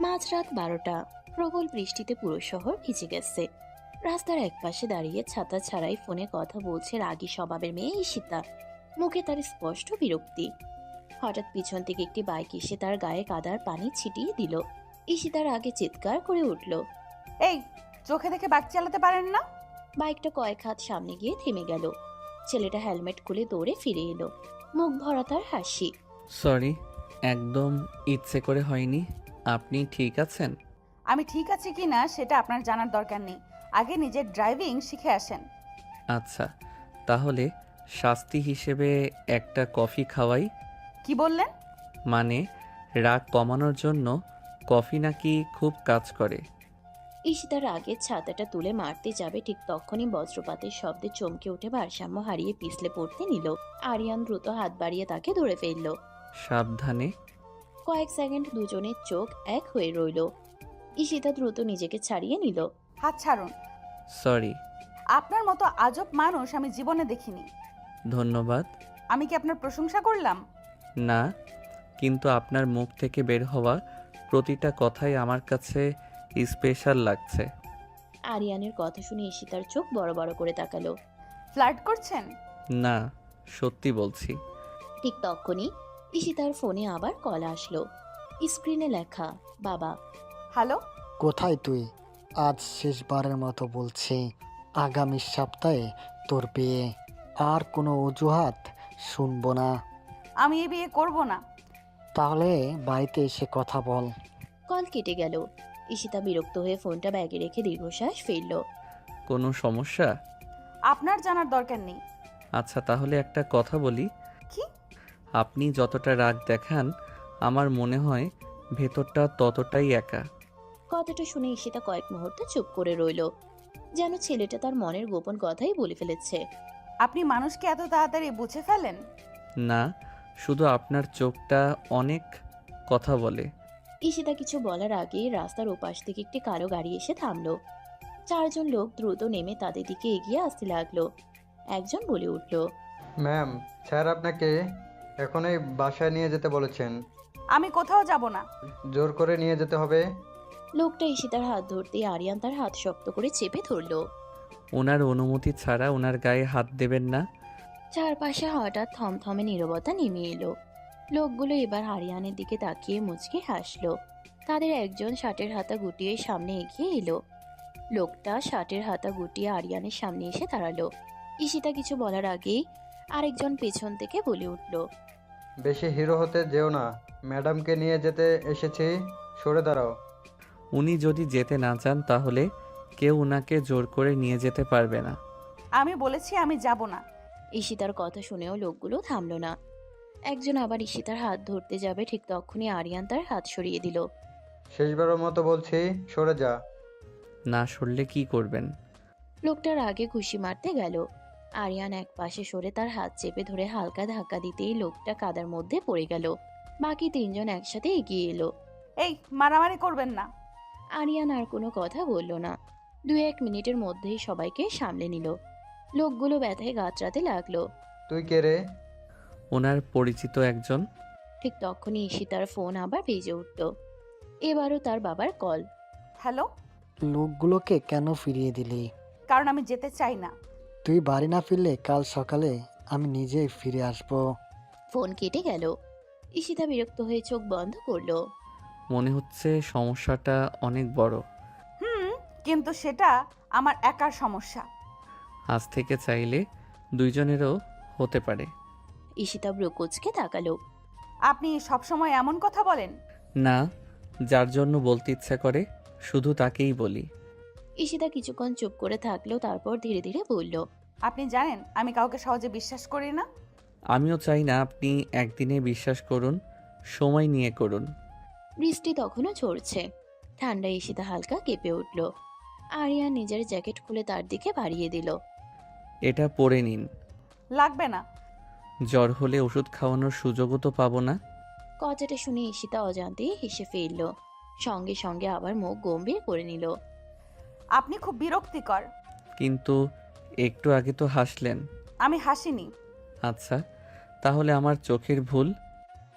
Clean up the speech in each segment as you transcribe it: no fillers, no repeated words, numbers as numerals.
মাঝরাত 12টা। প্রবল বৃষ্টিতে পুরো শহর ভিজে গেছে। রাস্তার একপাশে দাঁড়িয়ে ছাতা ছাড়াই ফোনে কথা বলছে রাগী স্বভাবের মেয়ে ঈশিতা। মুখে তার স্পষ্ট বিরক্তি। হঠাৎ পিছন থেকে একটি বাইক এসে তার গায়ে কাদার পানি ছিটিয়ে দিল। ঈশিতার আগে চিৎকার করে উঠল। এই, চোখে দেখে বাইক চালাতে পারেন না? বাইকটা কয়েক হাত সামনে গিয়ে থেমে গেল। ছেলেটা হেলমেট খুলে দৌড়ে ফিরে এলো, মুখ ভরা তার হাসি। সরি, একদম ইচ্ছে করে হয়নি। আপনি ঠিক আছেন? আমি ঠিক আছি কি না সেটা আপনার জানার দরকার নেই। আগে নিজের ড্রাইভিং শিখে আসেন। আচ্ছা, তাহলে শাস্তি হিসেবে একটা কফি খাওয়াই। কি বললেন? মানে, রাগ কমানোর জন্য কফি নাকি খুব কাজ করে। ঈশিতার আগে ছাতাটা তুলে মারতে যাবে, ঠিক তখনই বজ্রপাতের শব্দে চমকে উঠে ভারসাম্য হারিয়ে পিছলে পড়তে নিল। আরিয়ান দ্রুত হাত বাড়িয়ে তাকে ধরে ফেলল। সাবধানে। কয়েক সেকেন্ড দুজনের চোখ এক হয়ে রইল। ঈশিতা দ্রুত নিজেকে ছাড়িয়ে নিল। হাত ছাড়ুন। সরি। আপনার মতো আজব মানুষ আমি জীবনে দেখিনি। ধন্যবাদ। আমি কি আপনার প্রশংসা করলাম? না, কিন্তু আপনার মুখ থেকে বের হওয়া প্রতিটা কথাই আমার কাছে স্পেশাল লাগছে। আরিয়ানের কথা শুনে ঈশিতার চোখ বড় বড় করে তাকালো। ফ্লার্ট করছেন? না, সত্যি বলছি। ঠিক তখনই ঈশিতার ফোনে আবার কল আসলো। স্ক্রিনে লেখা বাবা। হ্যালো। কোথায় তুই? আজ শেষবারের মতো বলছি, আগামী সপ্তাহে তোর বিয়ে। আর কোনো অজুহাত শুনবো না। আমি এ বিয়ে করব না। তাহলে বাড়িতে এসে কথা বল। কল কেটে গেল। ঈশিতা বিরক্ত হয়ে ফোনটা ব্যাগে রেখে দীর্ঘশ্বাস ফেলল। কোনো সমস্যা? আপনার জানার দরকার নেই। আচ্ছা, তাহলে একটা কথা বলি। কি? আপনি যতটা রাগ দেখান, আমার মনে হয় ভেতরটা ততটাই একা। কথাটা শুনে ঈশিতা কয়েক মুহূর্ত চুপ করে রইল, যেন ছেলেটা তার মনের গোপন কথাই বলে ফেলেছে। আপনি মানুষকে এত তাড়াতাড়ি বুঝে ফেলেন? না, শুধু আপনার চোখটা অনেক কথা বলে। ঈশিতা কিছু বলার আগেই রাস্তার ওপাশ থেকে একটি কালো গাড়ি এসে থামলো। চারজন লোক দ্রুত নেমে তাদের দিকে এগিয়ে আসতে লাগলো। একজন বলে উঠল, ম্যাম, স্যার আপনাকে এখনই বাসায় নিয়ে যেতে বলেছেন। আমি কোথাও যাব না। জোর করে নিয়ে যেতে হবে। লোকটা ঈশিতার হাত ধরতেই আরিয়ান তার হাত শক্ত করে চেপে ধরল। ওনার অনুমতি ছাড়া ওনার গায়ে হাত দেবেন না। চারপাশে হঠাৎ থমথমে নীরবতা নেমে এলো। লোকগুলো এবার আরিয়ানের দিকে তাকিয়ে মুচকি হাসলো। তাদের একজন শার্টের হাতা গুটিয়ে সামনে এগিয়ে এলো। লোকটা শার্টের হাতা গুটিয়ে আরিয়ানের সামনে এসে দাঁড়ালো। ঈশিতা কিছু বলার আগেই আরেকজন পেছন থেকে বলে উঠল, বেশি হিরো হতে যেও না। ম্যাডামকে নিয়ে যেতে এসেছি, সরে দাঁড়াও। উনি যদি যেতে না চান তাহলে কেউ ওনাকে জোর করে নিয়ে যেতে পারবে না। আমি বলেছি আমি যাব না। ঈশিতার কথা শুনেও লোকগুলো থামলো না। একজন আবার ঈশিতার হাত ধরতে যাবে, ঠিক তখনই আরিয়ান তার হাত সরিয়ে দিল। শেষবারের মতো বলছি, সরে যা। না সরলে কি করবেন? লোকটার আগে ঘুষি মারতে গেল। আরিয়ান এক পাশে সরে তার হাত চেপে ধরে হালকা ধাক্কা দিতেই লোকটা কাদার মধ্যে পড়ে গেল। বাকি তিনজন একসাথে এগিয়ে এলো। এই, মারামারি করবেন না। আরিয়ান আর কোনো কথা বলল না। 2-1 মিনিটের মধ্যেই সবাইকে সামলে নিল। লোকগুলো ব্যথায় গাঁতরাতে লাগলো। তুই কে রে? ওনার পরিচিত একজন। ঠিক তখনই ঈশিতার ফোন আবার বেজে উঠল। এবারও তার বাবার কল। হ্যালো। লোকগুলোকে কেন ফিরিয়ে দিলি? কারণ আমি যেতে চাই না। তুই বাড়ি না ফিরলে কাল সকালে আমি নিজেই ফিরে আসবো। ফোন কেটে গেল। ঈশিতা বিরক্ত হয়ে চোখ বন্ধ করলো। মনে হচ্ছে সমস্যাটা অনেক বড়। কিন্তু সেটা আমার একার সমস্যা। আজ থেকে চাইলে দুইজনেরও হতে পারে। ঈশিতা ব্রুকুচকে তাকালো। আপনি সবসময় এমন কথা বলেন? না, যার জন্য বলতে ইচ্ছা করে শুধু তাকেই বলি। ঈশিতা কিছুক্ষণ চুপ করে থাকলো, তারপর ধীরে ধীরে বলল, আপনি জানেন আমি কাউকে সহজে বিশ্বাস করি না। আমিও চাই না আপনি একদিনে বিশ্বাস করুন, সময় নিয়ে করুন। বৃষ্টি তখনও ঝরছে। ঠান্ডায় ঈশিতা হালকা কেঁপে উঠল। আরিয়ান নিজের জ্যাকেট খুলে তার দিকে বাড়িয়ে দিল। এটা পরে নিন। লাগবে না। জ্বর হলে ওষুধ খাওয়ানোর সুযোগও তো পাবো না। কথাটা শুনে ঈশিতা অজান্তেই হেসে ফেলল। সঙ্গে সঙ্গে আবার মুখ গম্ভীর করে নিল। আপনি খুব বিরক্তিকর। কিন্তু একটু আগে তো হাসলেন। আমি হাসিনি। আচ্ছা, তাহলে আমার চোখের ভুল।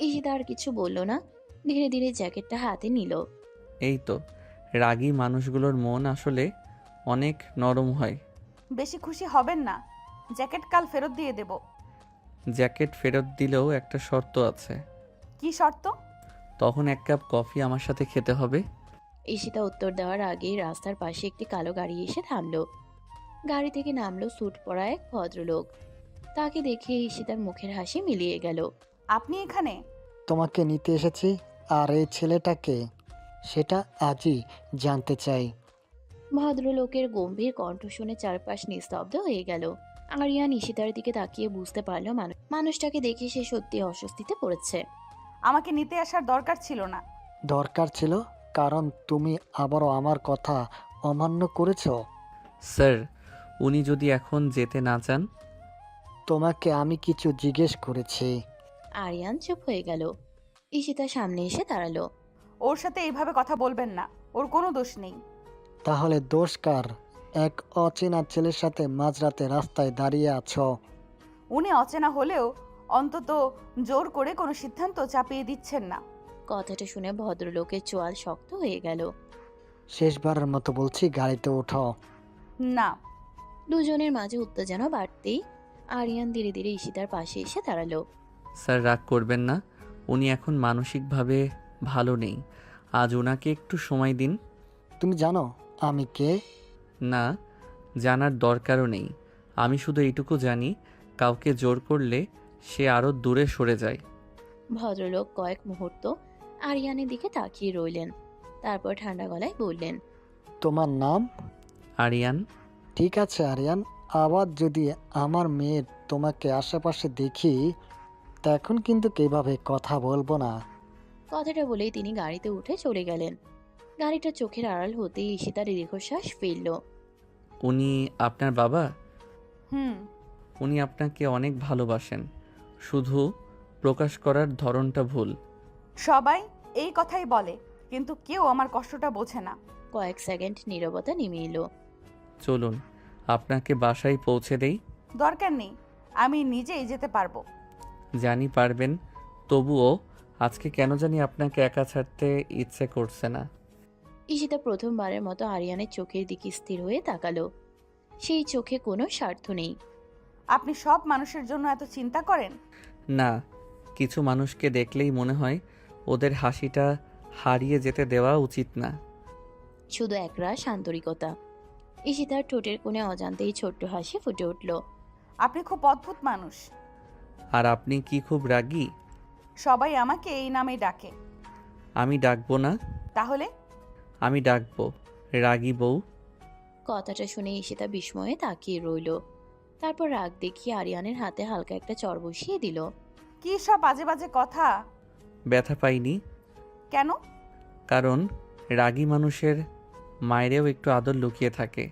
ঈশিতা আর কিছু বলল না, ধীরে ধীরে জ্যাকেটটা হাতে নিল। এই তো, রাগী মানুষগুলোর মন আসলে অনেক নরম হয়। বেশি খুশি হবেন না, জ্যাকেট কাল ফেরত দিয়ে দেব। জ্যাকেট ফেরত দিলেও একটা শর্ত আছে। কি শর্ত? তখন এক কাপ কফি আমার সাথে খেতে হবে। ঈশিতা উত্তর দেওয়ার আগেই রাস্তার পাশে একটি কালো গাড়ি এসে থামলো। গাড়ি থেকে নামলো স্যুট পরা এক ভদ্রলোক। তাকে দেখে ঈশিতার মুখের হাসি মিলিয়ে গেল। আপনি এখানে? তোমাকে নিতে এসেছি। আর এই ছেলেটাকে, সেটা আজই জানতে চাই। ভদ্রলোকের গম্ভীর কণ্ঠ শুনে চারপাশ নিস্তব্ধ হয়ে গেল। আরিয়ান ঈশিতার দিকে তাকিয়ে বুঝতে পারল মানুষটাকে দেখে সে সত্যি অস্বস্তিতে পড়েছে। আমাকে নিতে আসার দরকার ছিল না। দরকার ছিল, কারণ তুমি আবারও আমার কথা অমান্য করেছো। স্যার, উনি যদি এখন যেতে না চান? তোমাকে আমি কিছু জিজ্ঞেস করেছি। আরিয়ান চুপ হয়ে গেল। ঈশিতা সামনে এসে দাঁড়ালো। ওর সাথে এইভাবে কথা বলবেন না, ওর কোনো দোষ নেই। তাহলে দোষ কার? এক অচেনা ছেলের সাথে মাঝরাতে রাস্তায় দাঁড়িয়ে আছো। উনি অচেনা হলেও অন্তত জোর করে কোনো সিদ্ধান্ত চাপিয়ে দিচ্ছেন না। কথাটা শুনে ভদ্রলোকের চোয়াল শক্ত হয়ে গেল। শেষবারের মতো বলছি, গাড়িতে ওঠো। না। দুজনের মাঝে উত্তেজনা বাড়তেই আরিয়ান ধীরে ধীরে ঈশিতার পাশে এসে দাঁড়ালো। স্যার, রাগ করবেন না, উনি এখন মানসিকভাবে ভালো নেই। আজ ওনাকে একটু সময় দিন। তুমি জানো আমি কে? না, জানার দরকারও নেই। আমি শুধু এইটুকু জানি, কাউকে জোর করলে সে আরও দূরে সরে যায়। ভদ্রলোক কয়েক মুহূর্ত আরিয়ানের দিকে তাকিয়ে রইলেন। তারপর ঠান্ডা গলায় বললেন, তোমার নাম? আরিয়ান। ঠিক আছে আরিয়ান, আবার যদি আমার মেয়ের তোমাকে আশেপাশে দেখি, তখন কিন্তু কিভাবে কথা বলবো না। কথাটা বলেই তিনি গাড়িতে উঠে চলে গেলেন। গাড়িটা চোখের আড়াল হতেই ঈশিতার দীর্ঘশ্বাস ফেলল। উনি আপনার বাবা? হুম। উনি আপনাকে অনেক ভালোবাসেন, শুধু প্রকাশ করার ধরনটা ভুল। সবাই এই কথাই বলে, কিন্তু কেউ আমার কষ্টটা বোঝে না। কয়েক সেকেন্ড নীরবতা নেমে এলো। চলুন, আপনাকে বাসায় পৌঁছে দেই। দরকার নেই, আমি নিজেই যেতে পারবো। জানি পারবেন, তবুও আজকে কেন জানি আপনাকে একা ছাড়তে ইচ্ছে করছে না। ঈশিতা প্রথমবারের মতো আরিয়ানের চোখের দিকে স্থির হয়ে তাকালো। সেই চোখে কোনো স্বার্থ নেই। আপনি সব মানুষের জন্য এত চিন্তা করেন? না, কিছু মানুষকে দেখলেই মনে হয় ওদের হাসিটা হারিয়ে যেতে দেওয়া উচিত না। শুধু একরাশ আন্তরিকতা। ঈশিতার ঠোঁটের কোণে অজান্তেই ছোট্ট হাসি ফুটে উঠল। আপনি খুব অদ্ভুত মানুষ। আর আপনি কি খুব রাগী? সবাই আমাকে এই নামেই ডাকে। আমি ডাকবো না। তাহলে? আমি ডাকবো রাগী বউ। কথাটা শুনে ঈশিতা বিস্ময়ে তাকিয়ে রইল। তারপর রাগ দেখিয়ে আরিয়ানের হাতে হালকা একটা চড় বসিয়ে দিল। কি সব বাজে বাজে কথা! ব্যথা পাইনি। কেন? কারণ রাগী মানুষের মায়েরও একটু আদর লুকিয়ে থাকে।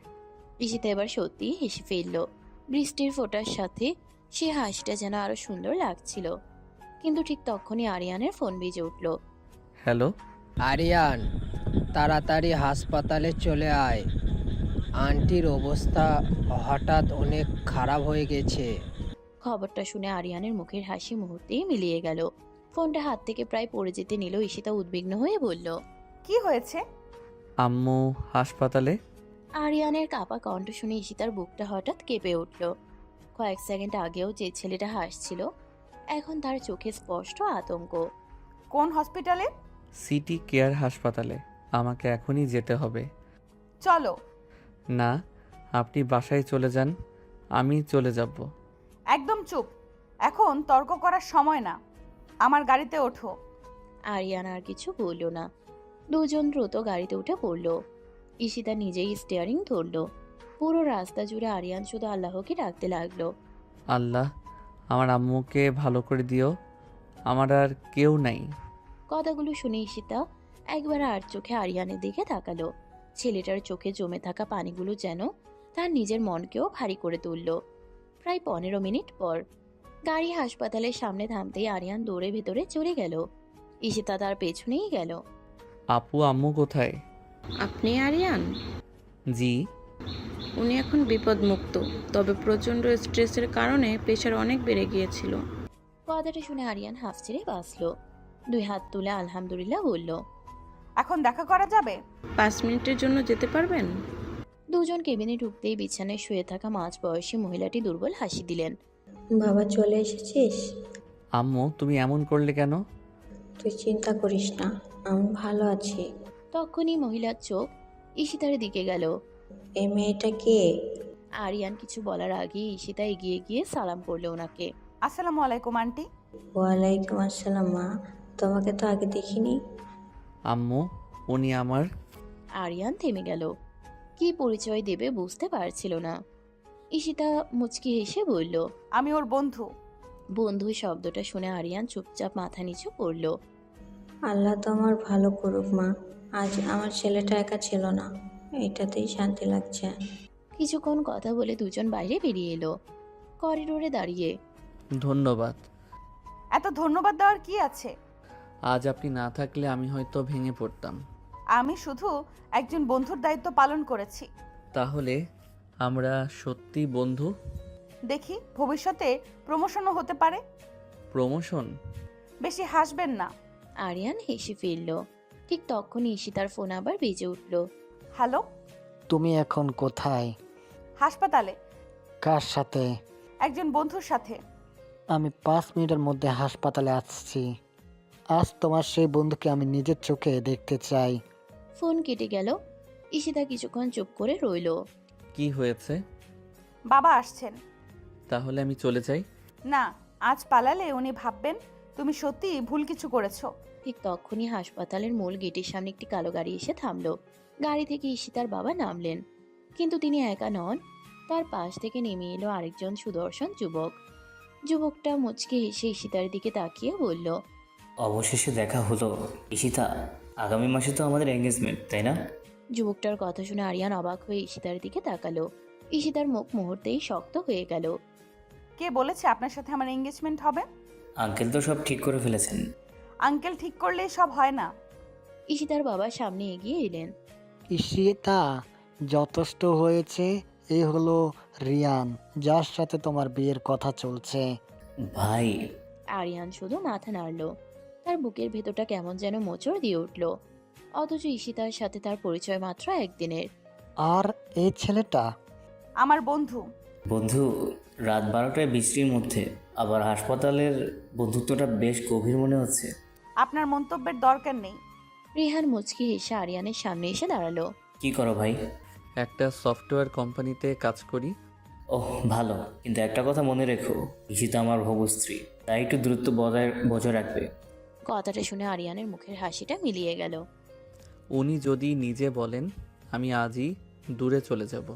ঈশিতা এবার সত্যি হেসে ফেলল। বৃষ্টির ফোঁটার সাথে সে হাসিটা যেন আরো সুন্দর লাগছিল। কিন্তু ঠিক তখনই আরিয়ানের ফোন বেজে উঠল। হ্যালো। আরিয়ান, তাড়াতাড়ি হাসপাতালে চলে আয়। আন্টির অবস্থা হঠাৎ অনেক খারাপ হয়ে গেছে। খবরটা শুনে আরিয়ানের মুখের হাসি মুহূর্তেই মিলিয়ে গেল। ফোনটা হাত থেকে প্রায় পড়ে যেতে নিল। ঈশিতা উদ্বিগ্ন হয়ে বলল, কি হয়েছে? আম্মু হাসপাতালে। আরিয়ানের কাপা কণ্ঠ শুনে ঈশিতার বুকটা হঠাৎ কেঁপে উঠল। কয়েক সেকেন্ড আগেও যে ছেলেটা হাসছিল, এখন তার চোখে স্পষ্ট আতঙ্ক। কোন হসপিটালে? সিটি কেয়ার হাসপাতালে। আমাকে এখনই যেতে হবে। চলো। না, আপনি বাসায় চলে যান, আমি চলে যাব। একদম চুপ, এখন তর্ক করার সময় না। আমার গাড়িতে ওঠো। আরিয়ান আর কিছু বলল না। দুজন দ্রুত গাড়িতে উঠে পড়ল। ঈশিতা নিজেই স্টিয়ারিং ধরল। পুরো রাস্তা জুড়ে আরিয়ান শুধু আল্লাহকে ডাকতে লাগলো। আল্লাহ, আমার আম্মুকে ভালো করে দিও, আমার আর কেউ নাই। কথাগুলো শুনে ঈশিতা একবার আর চোখে আরিয়ানের দিকে তাকালো। ছেলেটার চোখে জমে থাকা পানিগুলো যেন তার নিজের মনকেও ভারী করে তুলল। প্রায় 15 মিনিট পর গাড়ি হাসপাতালের সামনে থামতেই আরিয়ান দৌড়ে ভেতরে চলে গেল। ঈশিতা তার পেছনেই গেল। আপু, আম্মু কোথায়? আপনি আরিয়ান? জি। উনি এখন বিপদমুক্ত, তবে প্রচণ্ড স্ট্রেসের কারণে প্রেশার অনেক বেড়ে গিয়েছিল। কথাটা শুনে আরিয়ান হাফ ছেড়ে বাঁচল। 2 হাত তুলে আলহামদুলিল্লাহ বলল। এখন দেখা করা যাবে? 5 মিনিটের জন্য যেতে পারবেন? দুজন কেবিনে ঢুকতেই বিছানায় শুয়ে থাকা মাঝবয়সী মহিলাটি দুর্বল হাসি দিলেন। বাবা চলে এসেছিস? আম্মু তুমি এমন করলে কেন? তুই চিন্তা করিস না, আমি ভালো আছি। তখনই মহিলার চোখ ঈশিতার দিকে গেল। এই মেয়েটা কে? আরিয়ান কিছু বলার আগেই ঈশিতা এগিয়ে গিয়ে সালাম করলো ওনাকে। আসসালামু আলাইকুম আন্টি। ওয়ালাইকুম আসসালাম মা, তোমাকে তো আগে দেখিনি। আম্মু উনি আমার। আরিয়ান থেমে গেল, কি পরিচয় দেবে বুঝতে পারছিল না। ঈশিতা মুচকি হেসে বলল, আমি ওর বন্ধু। বন্ধু শব্দটা শুনে আরিয়ান চুপচাপ মাথা নিচু করল। আল্লাহ তো আমার ভালো করুক মা, আজ আমার ছেলেটা একা ছিল না, এটাতেই শান্তি লাগছে। কিছুক্ষণ কথা বলে দুজন বাইরে বেরিয়ে এলো, করিডোরে দাঁড়িয়ে। ধন্যবাদ। এত ধন্যবাদ দেওয়ার কি আছে? আজ আপনি না থাকলে আমি হয়তো ভেঙে পড়তাম। আমি শুধু একজন বন্ধুর দায়িত্ব পালন করেছি। তাহলে আমরা সত্যি বন্ধু? দেখি ভবিষ্যতে প্রমোশনও হতে পারে। প্রমোশন? বেশি হাসবেন না। আরিয়ান হেসে ফিরল। ঠিক তখনই ঈশিতার ফোন আবার বেজে উঠল। হ্যালো। তুমি এখন কোথায়? হাসপাতালে। কার সাথে? একজন বন্ধুর সাথে। আমি 5 মিনিটের মধ্যে হাসপাতালে আসছি। আজ তোমার সেই বন্ধুকে আমি নিজের চোখে দেখতে চাই। ফোন কেটে গেল। ঈশিতা কিছুক্ষণ চুপ করে রইল। কি হয়েছে? বাবা আসছেন। তাহলে আমি চলে যাই? না, আজ পালালে উনি ভাববেন তুমি সত্যি ভুল কিছু করেছো। ঠিক তখনই হাসপাতালের মূল গেটের সামনে একটি কালো গাড়ি এসে থামলো। গাড়ি থেকে ঈশিতার বাবা নামলেন, কিন্তু তিনি একা নন। তার পাশ থেকে নেমে এলো আরেকজন সুদর্শন যুবক। যুবকটা মুচকি হেসে ঈশিতার দিকে তাকিয়ে বলল, অবশেষে দেখা হলো ঈশিতা। আগামী মাসে তো আমাদের এঙ্গেজমেন্ট, তাই না? যুবকটার কথা শুনে আরিয়ান অবাক হয়ে ঈশিতার দিকে তাকালো। ঈশিতার মুখ মুহূর্তেই শক্ত হয়ে গেল। কে বলেছে আপনার সাথে আমার এঙ্গেজমেন্ট হবে? আঙ্কেল তো সব ঠিক করে ফেলেছেন। আঙ্কেল ঠিক করলেই সব হয় না। ঈশিতার বাবা সামনে এগিয়ে এলেন। ঈশিতা, যথেষ্ট হয়েছে। এ হলো রিয়ান, যার সাথে তোমার বিয়ের কথা চলছে। ভাই, আরিয়ান শুধু মাথা নাড়ল। তার বুকের ভেতরটা কেমন যেন মোচড় দিয়ে উঠল। অথচ ঈশিতার সাথে তার পরিচয় মাত্র একদিনের। আর এই ছেলেটা? আমার বন্ধু। বন্ধু? রাত 12টায় বৃষ্টির মধ্যে আবার হাসপাতালের বন্ধুত্বটা বেশ গভীর মনে হচ্ছে। আপনার মন্তব্যের দরকার নেই। রিহান মুচকি হেসে আরিয়ানের সামনে এসে দাঁড়ালো। কি করো ভাই? একটা সফটওয়্যার কোম্পানিতে কাজ করি। ওহ ভালো, কিন্তু একটা কথা মনে রেখো, ঈশিতা আমার হবু স্ত্রী, তাই একটু দূরত্ব বজায় রাখবে। কথাটা শুনে আরিয়ানের মুখের হাসিটা মিলিয়ে গেল। উনি যদি নিজে বলেন আমি আজই দূরে চলে যাব।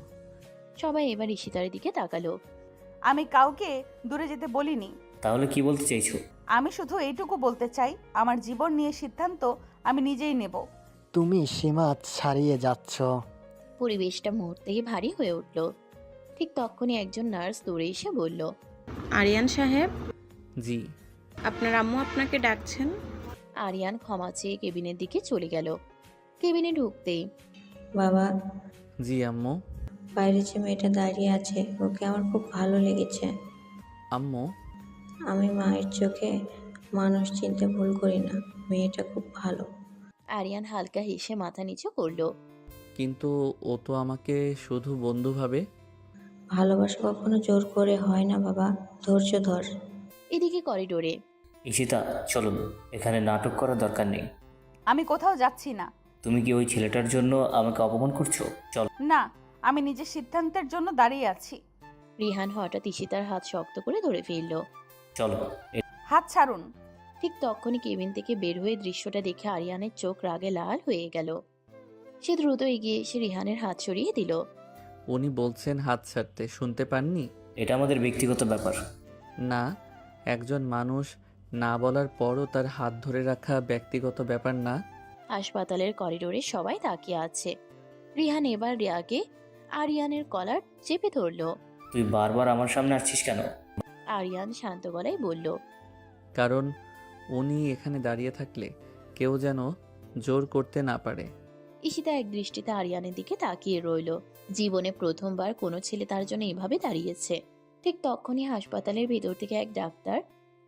সবাই এবার ঈশিতার দিকে তাকালো। আমি কাউকে দূরে যেতে বলিনি। তাহলে কি বলতে চাইছো? আমি শুধু এইটুকু বলতে চাই, আমার জীবন নিয়ে সিদ্ধান্ত আমি নিজেই নেব। তুমি সীমা ছাড়িয়ে যাচ্ছ। পরিবেশটা মুহূর্তেই ভারী হয়ে উঠল। ঠিক তখনই একজন নার্স দৌড়ে এসে বলল, আরিয়ান সাহেব, জি। আপনার আম্মু আপনাকে ডাকছেন। আরিয়ান ক্ষমা চেয়ে কেবিনের দিকে চলে গেল। কেবিনে ঢুকতেই, বাবা, জি আম্মু। বাইরে যে মেয়েটা দাঁড়িয়ে আছে ওকে আমার খুব ভালো লেগেছে। আম্মু, আমি মায়ের চোখে মানুষ চিনতে ভুল করি না, মেয়েটা খুব ভালো। আরিয়ান হালকা হেসে মাথা নিচু করল। কিন্তু ও তো আমাকে শুধু বন্ধু ভাবে। ভালোবাসা কখনো জোর করে হয় না বাবা, ধৈর্য ধর। এদিকে করিডোরে, ঈশিতা চলুন, এখানে নাটক করার দরকার নেই। আমি কোথাও যাচ্ছি না। তুমি কি ওই ছেলেটার জন্য আমাকে অপমান করছো? চল। না, আমি নিজের সিদ্ধান্তের জন্য দাঁড়িয়ে আছি। রিহান হঠাৎ ঈশিতার হাত শক্ত করে ধরে ফেলল। চলো। হাত ছাড়ুন। ঠিক তখনই কেবিন থেকে বের হয়ে দৃশ্যটা দেখে আরিয়ানের চোখ রাগে লাল হয়ে গেল। সে দ্রুত এগিয়ে এসে রিহানের হাত সরিয়ে দিল। উনি বলছেন হাত ছাড়তে, শুনতে পাননি? এটা আমাদের ব্যক্তিগত ব্যাপার। না, একজন মানুষ না বলার পরও তার হাত ধরে রাখা ব্যক্তিগত ব্যাপার না? হাসপাতালের করিডোরে সবাই তাকিয়ে আছে। রিহান এবার রিয়াকে আরিয়ানের কলার চেপে ধরল। তুই বারবার আমার সামনে আসছিস কেন? আরিয়ান শান্ত গলায় বলল, কারণ উনি এখানে দাঁড়িয়ে থাকলে কেউ যেন জোর করতে না পারে। ঈশিতা এক দৃষ্টিতে আরিয়ানের দিকে তাকিয়ে রইল। জীবনে প্রথমবার কোনো ছেলে তার জন্য এভাবে দাঁড়িয়েছে। ঠিক তখনই হাসপাতালের ভেতর থেকে এক ডাক্তার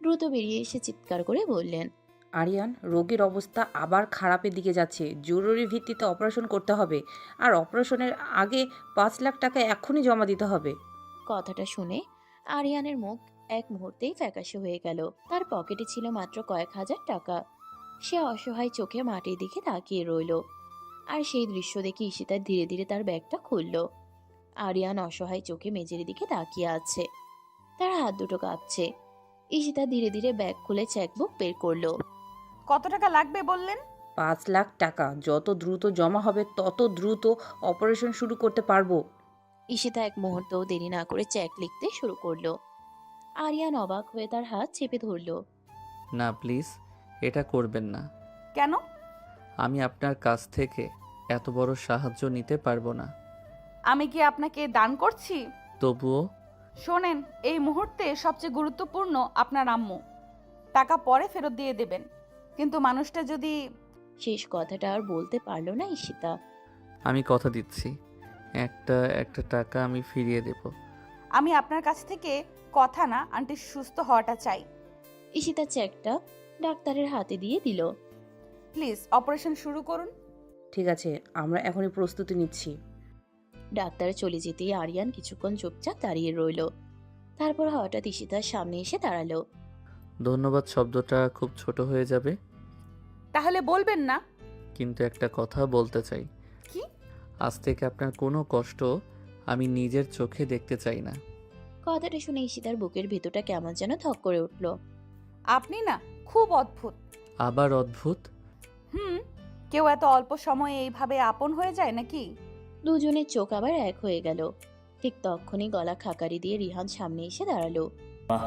দ্রুত বেরিয়ে এসে চিৎকার করে বললেন, আরিয়ান, রোগীর অবস্থা আবার খারাপের দিকে যাচ্ছে, জরুরি ভিত্তিতে অপারেশন করতে হবে, আর অপারেশনের আগে 5 লাখ টাকা এক্ষুনি জমা দিতে হবে। কথাটা শুনে আরিয়ানের মুখ এক মুহূর্তেই ফ্যাকাশে হয়ে গেল। তার পকেটে ছিল মাত্র কয়েক হাজার টাকা। সে অসহায় চোখে মাটির দিকে তাকিয়ে রইল। আর সেই দৃশ্য দেখে ঈশিতা ধীরে ধীরে তার ব্যাগটা খুলল। আরিয়ান অসহায় চোখে মেঝের দিকে তাকিয়ে আছে, তার হাত দুটো কাঁপছে। ঈশিতা ধীরে ধীরে ব্যাগ খুলে চেকবুক বের করলো। কত টাকা লাগবে বললেন? 5 লাখ টাকা যত দ্রুত জমা হবে তত দ্রুত অপারেশন শুরু করতে পারবো। ঈশিতা এক মুহূর্তও দেরি না করে চেক লিখতে শুরু করলো। আরিয়ান অবাক হয়ে তার হাত চেপে ধরল। না প্লিজ, এটা করবেন না। কেন? আমি আপনার কাছ থেকে এত বড় সাহায্য নিতে পারবো না। আমি কি আপনাকে দান করছি? তবুও শোনেন, এই মুহূর্তে সবচেয়ে গুরুত্বপূর্ণ আপনার আম্মু। টাকা পরে ফেরত দিয়ে দেবেন, কিন্তু মানুষটা যদি... শেষ কথাটা আর বলতে পারলো না ঈশিতা। আমি কথা দিচ্ছি, একটা টাকা আমি ফিরিয়ে দেব। আমি আপনার কাছ থেকে কথা না, আন্টি সুস্থ হওয়াটা চাই। ঈশিতা চেকটা ডাক্তারের হাতে দিয়ে দিল। প্লিজ অপারেশন শুরু করুন। ঠিক আছে, আমরা এখনই প্রস্তুতি নিচ্ছি। ডাক্তার চলে যেতেই আরিয়ান কিছুক্ষণ চুপচাপ দাঁড়িয়ে রইল। তারপর হঠাৎ ঈশিতার সামনে এসে দাঁড়ালো। ধন্যবাদ শব্দটা খুব ছোট হয়ে যাবে, তাহলে বলবেন না? কিন্তু একটা কথা বলতে চাই। কি? আজ থেকে আপনার কোনো কষ্ট আমি নিজের চোখে দেখতে চাই না। কথাটা শুনে ঈশিতার বুকের ভেতরটা কেমন যেন ধক করে উঠল। আপনি না খুব অদ্ভুত। আবার অদ্ভুত? কেউ এত অল্প সময়ে এইভাবে আপন হয়ে যায় নাকি? দুজনের চোখ আবার এক হয়ে গেল। ঠিক তখনই গলা খাকারি দিয়ে রিহান সামনে এসে দাঁড়ালো। বাহ,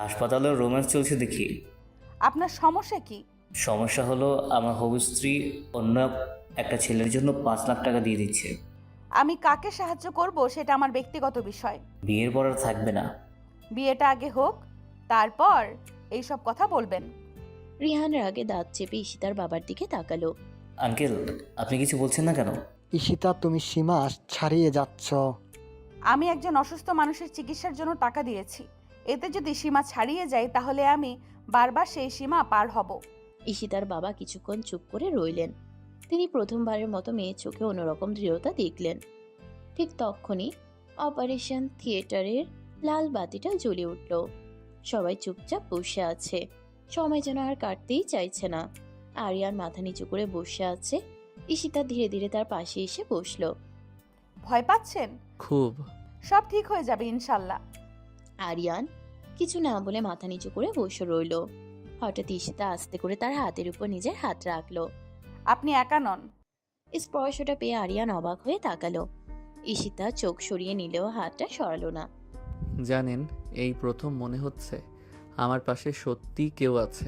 হাসপাতালেও রোম্যান্স চলছে দেখি। আপনার সমস্যা কি? সমস্যা হলো আমার হবু স্ত্রী অন্য একটা ছেলের জন্য 5 লাখ টাকা দিয়ে দিচ্ছে। আমি কাকে সাহায্য করব সেটা আমার ব্যক্তিগত বিষয়। বিয়ের পর আর থাকবে না। বিয়েটা আগে হোক, তারপর এইসব কথা বলবেন। রিহান রাগে দাঁত চেপে ঈশিতার বাবার দিকে তাকালো। আঙ্কেল, আপনি কিছু বলছেন না কেন? ঈশিতা, তুমি সীমা ছাড়িয়ে যাচ্ছ। আমি একজন অসুস্থ মানুষের চিকিৎসার জন্য টাকা দিয়েছি। এতে যদি সীমা ছাড়িয়ে যায় তাহলে আমি বারবার সেই সীমা পার হব। ঈশিতার বাবা কিছুক্ষণ চুপ করে রইলেন। তিনি প্রথমবারের মতো মেয়ের চোখে অন্যরকম দৃঢ়তা দেখলেন। ঠিক তখনই অপারেশন থিয়েটারের লাল বাতিটা জ্বলে উঠল। সবাই চুপচাপ বসে আছে, সময় যেন আর কাটতেই চাইছে না। আরিয়ান মাথা নিচু করে বসে আছে। ঈশিতা ধীরে ধীরে তার পাশে এসে বসলো। ভয় পাচ্ছেন? খুব। সব ঠিক হয়ে যাবে ইনশাল্লাহ। আরিয়ান কিছু না বলে মাথা নিচু করে বসে রইল। হঠাৎ ঈশিতা আস্তে করে তার হাতের উপর নিজের হাত রাখলো। আপনি একা নন। স্পর্শটা পেয়ে আরিয়ান অবাক হয়ে তাকালো। ঈশিতা চোখ সরিয়ে নিলেও হাতটা সরালো না। জানেন, এই প্রথম মনে হচ্ছে আমার পাশে সত্যি কেউ আছে।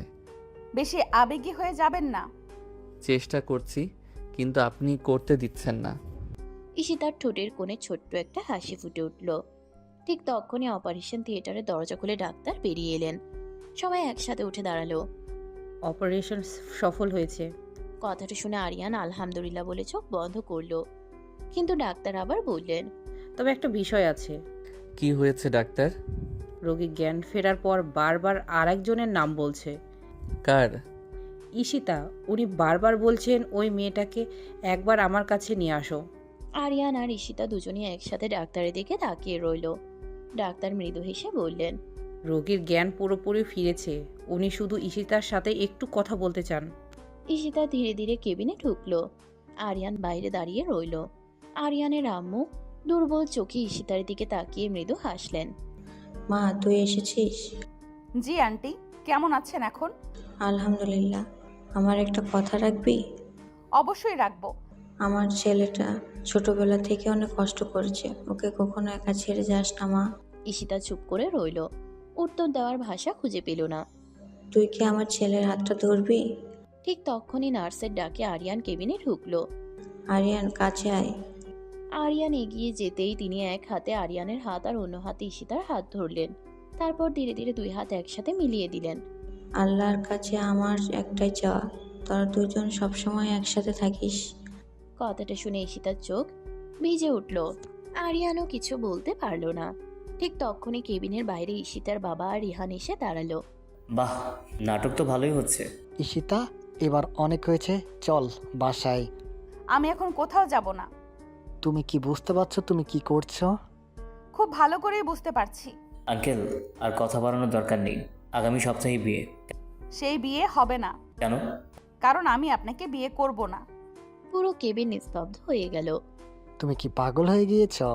বেশি আবেগী হয়ে যাবেন না। চেষ্টা করছি, কিন্তু আপনি করতে দিচ্ছেন না। ঈশিতার ঠোঁটের কোণে ছোট্ট একটা হাসি ফুটে উঠল। ঠিক তখনই অপারেশন থিয়েটারের দরজা খুলে ডাক্তার বেরিয়ে এলেন। সবাই একসাথে উঠে দাঁড়ালো। অপারেশন সফল হয়েছে। কথাটা শুনে আরিয়ান আলহামদুলিল্লাহ বলে চোখ বন্ধ করলো। কিন্তু ডাক্তার আবার বললেন, তবে একটা বিষয় আছে। কি হয়েছে ডাক্তার? রোগী জ্ঞান ফেরার পর বারবার আরেকজনের নাম বলছে। কার? ঈশিতা। উনি বারবার বলছেন ওই মেয়েটাকে একবার আমার কাছে নিয়ে আসো। আরিয়ান আর ঈশিতা দুজনেই একসাথে ডাক্তারের দিকে তাকিয়ে রইল। ডাক্তার মৃদু হেসে বললেন, রোগীর জ্ঞান পুরোপুরি ফিরেছে, উনি শুধু ঈশিতার সাথে একটু কথা বলতে চান। ঈশিতা ধীরে ধীরে কেবিনে ঢুকলো। আরিয়ান বাইরে দাঁড়িয়ে রইল। আরিয়ানের আম্মু দুর্বল চোখে ঈশিতার দিকে তাকিয়ে মৃদু হাসলেন। মা, তুই এসেছিস? জি আন্টি, কেমন আছেন এখন? আলহামদুলিল্লাহ। আমার একটা কথা রাখবি? অবশ্যই রাখবো। আমার ছেলেটা ছোটবেলা থেকে অনেক কষ্ট করেছে, ওকে কখনো একা ছেড়ে যাস না মা। ঈশিতা চুপ করে রইল, উত্তর দেওয়ার ভাষা খুঁজে পেল না। তুই কি আমার ছেলের হাতটা ধরবি? ঠিক তখনই নার্সের ডাকে আরিয়ান কেবিনে ঢুকলো। আরিয়ান, কাছে আয়। আরিয়ান এগিয়ে যেতেই তিনি এক হাতে আরিয়ানের হাত আর অন্য হাতে ঈশিতার হাত ধরলেন। তারপর ধীরে ধীরে দুই হাত একসাথে মিলিয়ে দিলেন। আল্লাহর কাছে আমার একটাই চাওয়া, তোরা দুজন সবসময় একসাথে থাকিস। কথাটা শুনে ঈশিতার চোখ ভিজে উঠল। আরিয়ানও কিছু বলতে পারল না। ঠিক তখনই কেবিনের বাইরে ঈশিতার বাবা আর রিহান এসে দাঁড়ালো। বাহ, নাটক তো ভালোই হচ্ছে। ঈশিতা, এবার অনেক হয়েছে, চল বাসায়। আমি এখন কোথাও যাব না। তুমি কি বুঝতে পারছো তুমি কি করছো? খুব ভালো করেই বুঝতে পারছি। আঙ্কেল, আর কথা বাড়ানোর দরকার নেই। আগামী সপ্তাহে বিয়ে। সেই বিয়ে হবে না, কেন? কারণ আমি আপনাকে বিয়ে করব না। পুরো কেবিন নিস্তব্ধ হয়ে গেল। তুমি কি পাগল হয়ে গিয়েছো?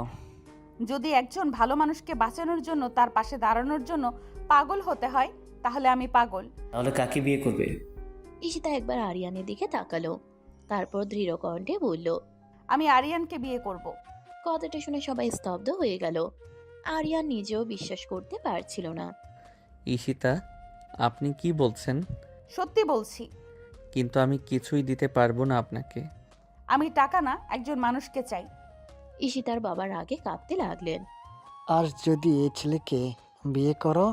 যদি একজন ভালো মানুষকে বাঁচানোর জন্য তার পাশে দাঁড়ানোর জন্য পাগল হতে হয়, তাহলে আমি পাগল। তাহলে কাকে বিয়ে করবে? ঈশিতা একবার আরিয়ানের দিকে তাকালো, তারপর দৃঢ় কণ্ঠে বলল, আমি আরিয়ানকে বিয়ে করব। কথাটা শুনে সবাই স্তব্ধ হয়ে গেল। আরিয়ান নিজেও বিশ্বাস করতে পারছিল না। ঈশিতা, আপনি কি বলছেন? সত্যি বলছি। কিন্তু আমি কিছুই দিতে পারবো না আপনাকে। আমি টাকা না, একজন মানুষকে চাই। ঈশিতার বাবা রাগে কাঁপতে লাগলেন। আর যদি এই ছেলেকে বিয়ে করো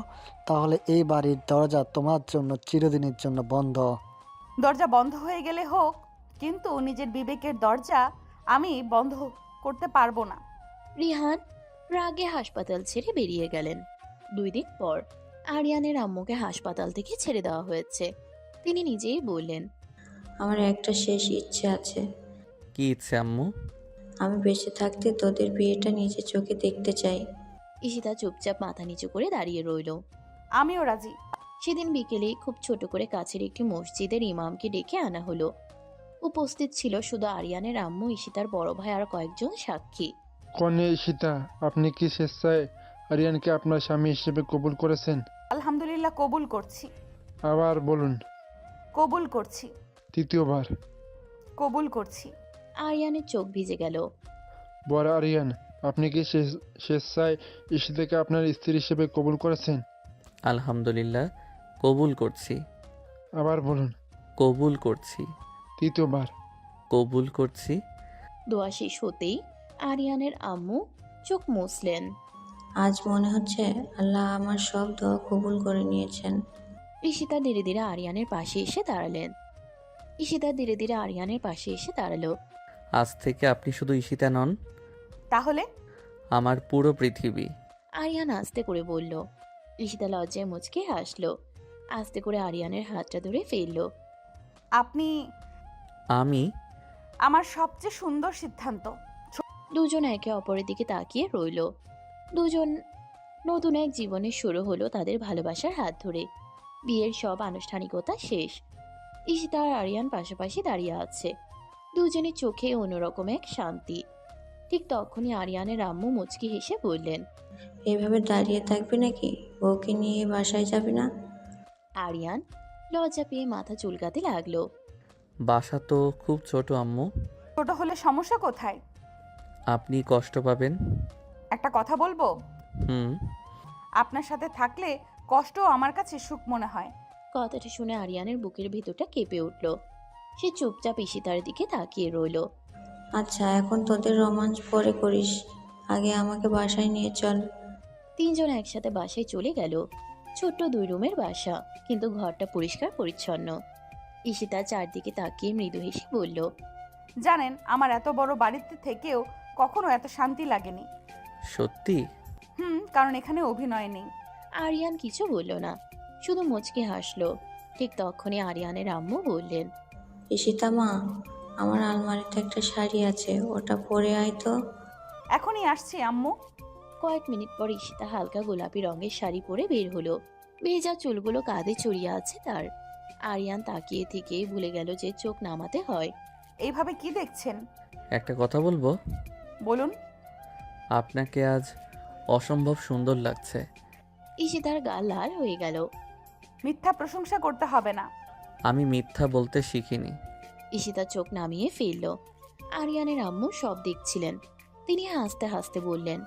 তাহলে এই বাড়ির দরজা তোমার জন্য চিরদিনের জন্য বন্ধ। দরজা বন্ধ হয়ে গেলে হোক, কিন্তু নিজের বিবেকের দরজা আমি বন্ধ করতে পারবো না। রিহান রাগে হাসপাতাল ছেড়ে বেরিয়ে গেলেন। 2 দিন পর আরিয়ানের আম্মুকে হাসপাতাল থেকে ছেড়ে দেওয়া হয়েছে। তিনি নিজেই বললেন, আমার একটা শেষ ইচ্ছে আছে। কি ইচ্ছে আম্মু? আমি বেঁচে থাকতে তোদের বিয়েটা নিজের চোখে দেখতে চাই। ঈশিতা চুপচাপ মাথা নিচু করে দাঁড়িয়ে রইল। আমিও রাজি। সেদিন বিকেলে খুব ছোট করে কাছের একটি মসজিদের ইমামকে ডেকে আনা হলো। উপস্থিত ছিল শুধু আরিয়ানের আম্মু, ঈশিতার বড় ভাই আর কয়েকজন সাক্ষী। কন্যা ঈশিতা, আপনি কি স্বেচ্ছায় আরিয়ানকে আপনার স্বামী হিসেবে কবুল করেছেন? আলহামদুলিল্লাহ, কবুল করছি। আবার বলুন। কবুল করছি। তৃতীয়বার। কবুল করছি। আরিয়ানের চোখ ভিজে গেল। বর আরিয়ান, আপনি কি স্বেচ্ছায় ঈশিতাকে আপনার স্ত্রী হিসেবে কবুল করেছেন? আলহামদুলিল্লাহ, কবুল করছি। আবার বলুন। কবুল করছি। তৃতীয়বার। কবুল করছি। দোয়া শেষ হতেই আরিয়ানের আম্মু চোখ মুছলেন। আজ মনে হচ্ছে আল্লাহ আমার সব দোয়া কবুল করে নিয়েছেন। ঈশিতা ধীরে ধীরে আরিয়ানের পাশে এসে দাঁড়ালেন। ঈশিতা ধীরে ধীরে আরিয়ানের পাশে এসে দাঁড়ালো। আজ থেকে আপনি শুধু ঈশিতা নন, তাহলে? আমার পুরো পৃথিবী। আরিয়ান আস্তে করে বলল। ঈশিতা লজ্জায় মুচকে হাসলো। আস্তে করে আরিয়ানের হাতটা ধরে ফেললো। আপনি আমি আমার সবচেয়ে সুন্দর সিদ্ধান্ত। দুজন একে অপরের দিকে তাকিয়ে রইল। দুজন নতুন এক জীবনের শুরু হলো তাদের ভালোবাসার হাত ধরে। বিয়ের সব আনুষ্ঠানিকতা শেষ। ঈশিতা আর আরিয়ান পাশাপাশি দাঁড়িয়ে আছে, দুজনের চোখে অন্যরকম এক শান্তি। ঠিক তখনই আরিয়ানের আম্মু মুচকি হেসে বললেন, এভাবে দাঁড়িয়ে থাকবি নাকি? বউকে নিয়ে বাসায় যাবি না? আরিয়ান লজ্জা পেয়ে মাথা চুলকাতে লাগলো। বাসা তো খুব ছোট আম্মু। ছোট হলে সমস্যা কোথায়? আপনি কষ্ট পাবেন। একটা কথা বলবো? হুম। আপনার সাথে থাকলে কষ্ট আমার কাছে সুখ মনে হয়। কথাটা শুনে আরিয়ানের বুকের ভিতরটা কেঁপে উঠল। সে চুপচাপ ঈশিতার দিকে তাকিয়ে রইল। আচ্ছা, এখন তোদের রোমাঞ্চ পরে করিস, আগে আমাকে বাসায় নিয়ে চল। তিনজন একসাথে বাসায় চলে গেল। ছোট্ট 2 রুমের বাসা, কিন্তু ঘরটা পরিষ্কার পরিচ্ছন্ন। ঈশিতা চারদিকে তাকিয়ে মৃদু হেসে বলল, জানেন, আমার এত বড় বাড়িতে থেকেও কখনো এত শান্তি লাগেনি। সত্যি? কারণ এখানে অভিনয় নেই। আরিয়ান কিছু বলল না, শুধু মুচকি হাসলো। ঠিক তখনই আরিয়ানের আম্মু বললেন, ঈশিতা মা, আমার আলমারিতে একটা শাড়ি আছে, ওটা পরে আয় তো। এখনই আসছি আম্মু। কয়েক মিনিট পর ঈশিতা হালকা গোলাপি রঙের শাড়ি পরে বের হলো। ভেজা চুলগুলো কাঁধে ছড়িয়ে আছে তার। আরিয়ান তাকিয়ে থেকেই ভুলে গেল যে চোখ নামাতে হয়। এইভাবে কি দেখছেন? একটা কথা বলবো? বলুন। আপনাকে আজ অসম্ভব সুন্দর লাগছে। ঈশিতার গাল লাল হয়ে গেল। মিথ্যা প্রশংসা করতে হবে না। আমি মিথ্যা বলতে শিখিনি। ঈশিতা চোখ নামিয়ে ফেলল। আরিয়ানের আম্মু সব দেখছিলেন। তিনি হাসতে হাসতে বললেন,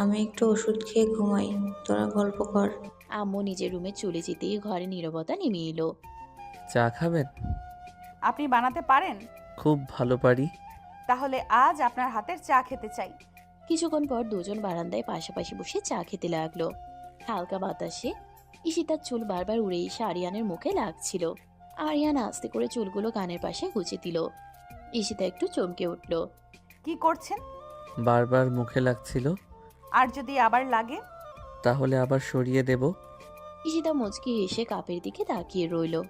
আমি একটু ওষুধ খেয়ে ঘুমাই, তোরা গল্প কর। আম্মু নিজের রুমে চলে যেতেই ঘরে নীরবতা নেমে এলো। চা খাবেন? আপনি বানাতে পারেন? খুব ভালো পারি। তাহলে আজ আপনার হাতের চা খেতে চাই। কিছুক্ষণ পর দুজন বারান্দায় পাশাপাশি বসে চা খেতে লাগলো। হালকা বাতাসে ঈশিতার চুল বারবার উড়ে এসে আরিয়ানের মুখে লাগছিল। আরিয়ান আস্তে করে চুলগুলো কানের পাশে গুজে দিল। ঈশিতা একটু চমকে উঠল। কি করছেন? বারবার মুখে লাগছিল। আর যদি আবার লাগে? তাহলে আবার সরিয়ে দেব। ঈশিতা মুচকি হেসে কাপের দিকে তাকিয়ে রইল।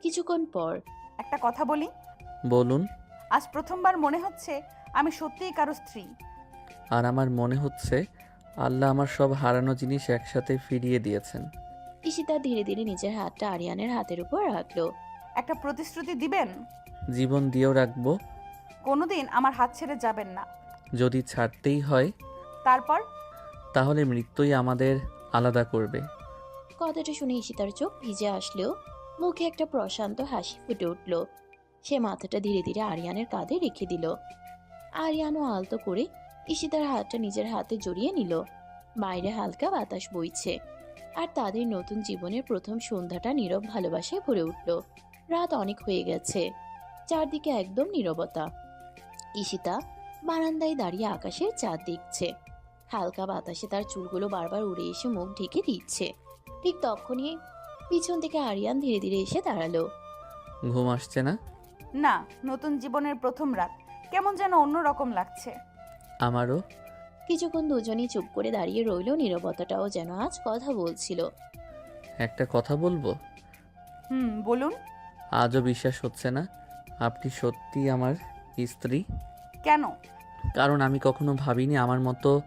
কিছুক্ষণ পর, একটা কথা বলি, বলুন। আজ প্রথমবার মনে হচ্ছে আমি সত্যিই কারো স্ত্রী। আর আমার মনে হচ্ছে আল্লাহ আমার সব হারানো জিনিস একসাথে ফিরিয়ে দিয়েছেন। ঈশিতা ধীরে ধীরে নিজের হাতটা আরিয়ানের হাতের উপর রাখলো। একটা প্রতিশ্রুতি দিবেন? জীবন দিয়েও রাখবো। কোনোদিন আমার হাত ছেড়ে যাবেন না। যদি ছাড়তেই হয় তারপর? তাহলে মৃত্যুই আমাদের আলাদা করবে। কথাটা শুনে ঈশিতার চোখ ভিজে আসলেও মুখে একটা প্রশান্ত হাসি ফুটে উঠল। সে মাথাটা ধীরে ধীরে আরিয়ানের কাঁধে রেখে দিল। আরিয়ানও আলতো করে ঈশিতার হাতটা নিজের হাতে জড়িয়ে নিল। বাইরে হালকা বাতাস বইছে, আর তাদের নতুন জীবনের প্রথম সন্ধ্যাটা নীরব ভালোবাসায় ভরে উঠল। রাত অনেক হয়ে গেছে, চারদিকে একদম নীরবতা। ঈশিতা বারান্দায় দাঁড়িয়ে আকাশের চাঁদ দেখছে। হালকা বাতাসে তার চুলগুলো বারবার উড়ে এসে মুখ ঢেকে দিচ্ছে। ঠিক তখনই পিছন থেকে আরিয়ান ধীরে ধীরে এসে দাঁড়ালো। ঘুম আসছে না? না, নতুন জীবনের প্রথম রাত, কেমন যেন অন্যরকম লাগছে। আমারও। কিছুক্ষণ দুজনেই চুপ করে দাঁড়িয়ে রইল। নীরবতাটাও যেন আজ কথা বলছিল। একটা কথা বলবো? বলুন। আজও বিশ্বাস হচ্ছে না আপনি সত্যি আমার স্ত্রী। কেন? কারণ আমি কখনো ভাবিনি আমার মতো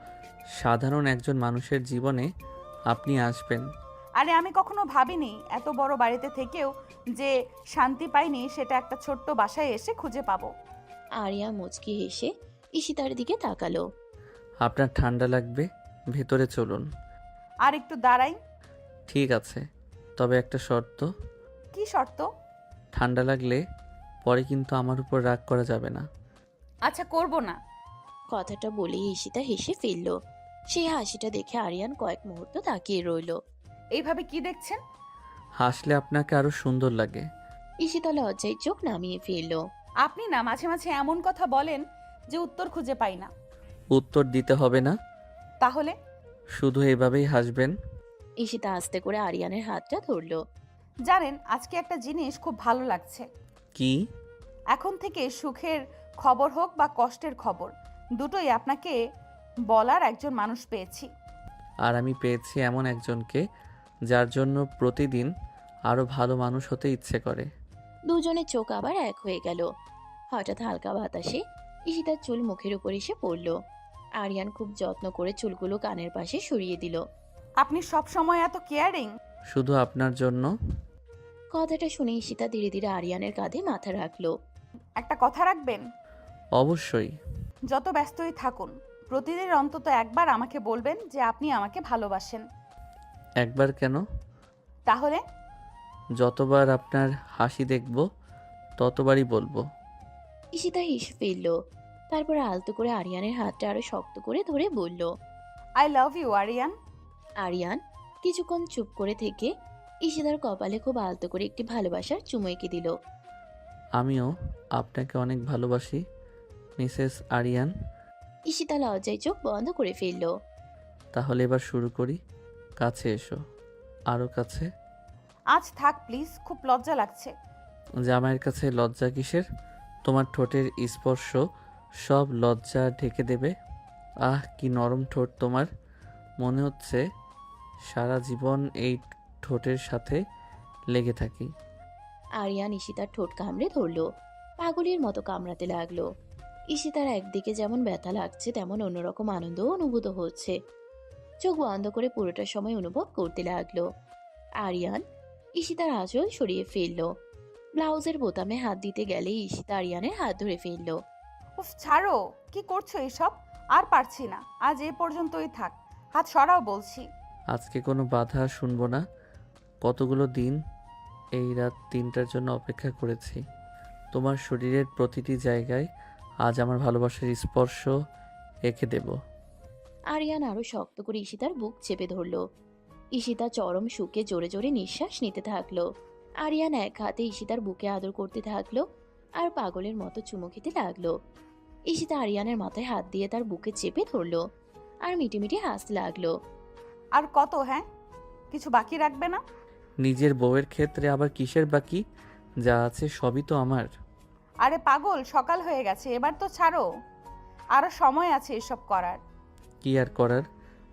সাধারণ একজন মানুষের জীবনে আপনি আসবেন। আরে আমি কখনো ভাবিনি এত বড় বাড়িতে থেকেও যে শান্তি পাইনি সেটা একটা ছোট্ট বাসায় এসে খুঁজে পাবো। আরিয়া মুচকি হেসে ঈশিতার দিকে তাকালো। আপনার ঠান্ডা লাগবে, ভেতরে চলুন। আর একটু দাঁড়াই। ঠিক আছে, তবে একটা শর্ত। কি শর্ত? ঠান্ডা লাগলে পরে কিন্তু আমার উপর রাগ করা যাবে না। আচ্ছা, করব না। কথাটা বলেই ঈশিতা হেসে ফেলল। সেই হাসিটা দেখে আরিয়ান কয়েক মুহূর্ত তাকিয়ে রইল। এইভাবে কি দেখছেন? হাসলে আপনাকে আরো সুন্দর লাগে। ঈশিতা লজ্জায় চোখ নামিয়ে ফেলল। আপনি না মাঝে মাঝে এমন কথা বলেন যে উত্তর খুঁজে পাই না। উত্তর দিতে হবে না, তাহলে? শুধু এভাবেই হাসবেন। ঈশিতা আস্তে করে আরিয়ানের হাতটা ধরল। জানেন, আজকে একটা জিনিস খুব ভালো লাগছে। কি? এখন থেকে সুখের খবর হোক বা কষ্টের খবর, দুটোই আপনাকে বলার একজন মানুষ পেয়েছি। আর আমি পেয়েছি এমন একজনকে যার জন্য প্রতিদিন আরো ভালো মানুষ হতে ইচ্ছে করে। দুজনের চোখ আবার এক হয়ে গেল। হঠাৎ হালকা বাতাসে ঈশিতার চুল মুখের উপর এসে পড়ল। আরিয়ান খুব যত্ন করে চুলগুলো কানের পাশে সরিয়ে দিল। আপনি সব সময় এত কেয়ারিং। শুধু আপনার জন্য। কথাটা শুনে ঈশিতা ধীরে ধীরে আরিয়ানের কাঁধে মাথা রাখলো। একটা কথা রাখবেন? অবশ্যই। যত ব্যস্তই থাকুন, প্রতিদিন অন্তত একবার আমাকে বলবেন যে আপনি আমাকে ভালোবাসেন। একবার কেন? তাহলে? যতবার আপনার হাসি দেখব ততবারই বলবো। ঈশিতা হেসে ফেলল। তারপর আলতো করে আরিয়ানের হাতটা আরো শক্ত করে ধরে বলল, I love you Aryan. Aryan কিছুক্ষণ চুপ করে থেকে ঈশিতার কপালে খুব আলতো করে একটি ভালোবাসার চুমু এঁকে দিল। আমিও আপনাকে অনেক ভালোবাসি মিসেস আরিয়ান। ঈশিতা লজ্জায় চোখ বন্ধ করে ফেলল। তাহলে এবার শুরু করি। কাছে এসো, আরো কাছে। আজ থাক প্লিজ, খুব লজ্জা লাগছে। জামাইয়ের কাছে লজ্জা কিসের? তোমার ঠোঁটের স্পর্শ সব লজ্জা ঢেকে দেবে। আহ, কি নরম ঠোঁট তোমার। মনে হচ্ছে সারা জীবন এই ঠোঁটের সাথে লেগে থাকি। আরিয়ান ঈশিতার ঠোঁট কামড়ে ধরল। পাগলের মতো কামড়াতে লাগলো। ঈশিতার একদিকে যেমন ব্যথা লাগছে, তেমন অন্যরকম আনন্দও অনুভূত হচ্ছে। চোখ বন্ধ করে পুরোটা সময় অনুভব করতে লাগলো। আরিয়ান ঈশিতার আঁচল সরিয়ে ফেলল। ব্লাউজের বোতামে হাত দিতে গেলে ঈশিতা আরিয়ানের হাত ধরে ফেলল। উফ, ছাড়ো, কি করছো এসব? আর পারছি না, আজ এ পর্যন্তই থাক। হাত সরাও বলছি। আজকে কোনো বাধা শুনবো না। কতগুলো দিন এই রাত 3টার জন্য অপেক্ষা করেছি। তোমার শরীরের প্রতিটি জায়গায় আজ আমার ভালোবাসার স্পর্শ এঁকে দেব। আরিয়ান আরো শক্ত করে ঈশিতার বুক চেপে ধরল। ঈশিতা চরম সুখে জোরে জোরে নিঃশ্বাস নিতে থাকলো। আরিয়ান এক হাতে ঈশিতার বুকে আদর করতে থাকলো আর পাগলের মতো চুমু খেতে লাগলো। ঈশিতা আরিয়ানের মাথায় হাত দিয়ে তার বুকে চেপে ধরলো আর মিটিমিটি হাসতে লাগলো। আর কত? হ্যাঁ, কিছু বাকি রাখবে না? নিজের বউয়ের ক্ষেত্রে আবার কিসের বাকি? যা আছে সবই তো আমার। আরে পাগল, সকাল হয়ে গেছে, এবার তো ছাড়ো। আরো সময় আছে এসব করার। কি আর করার?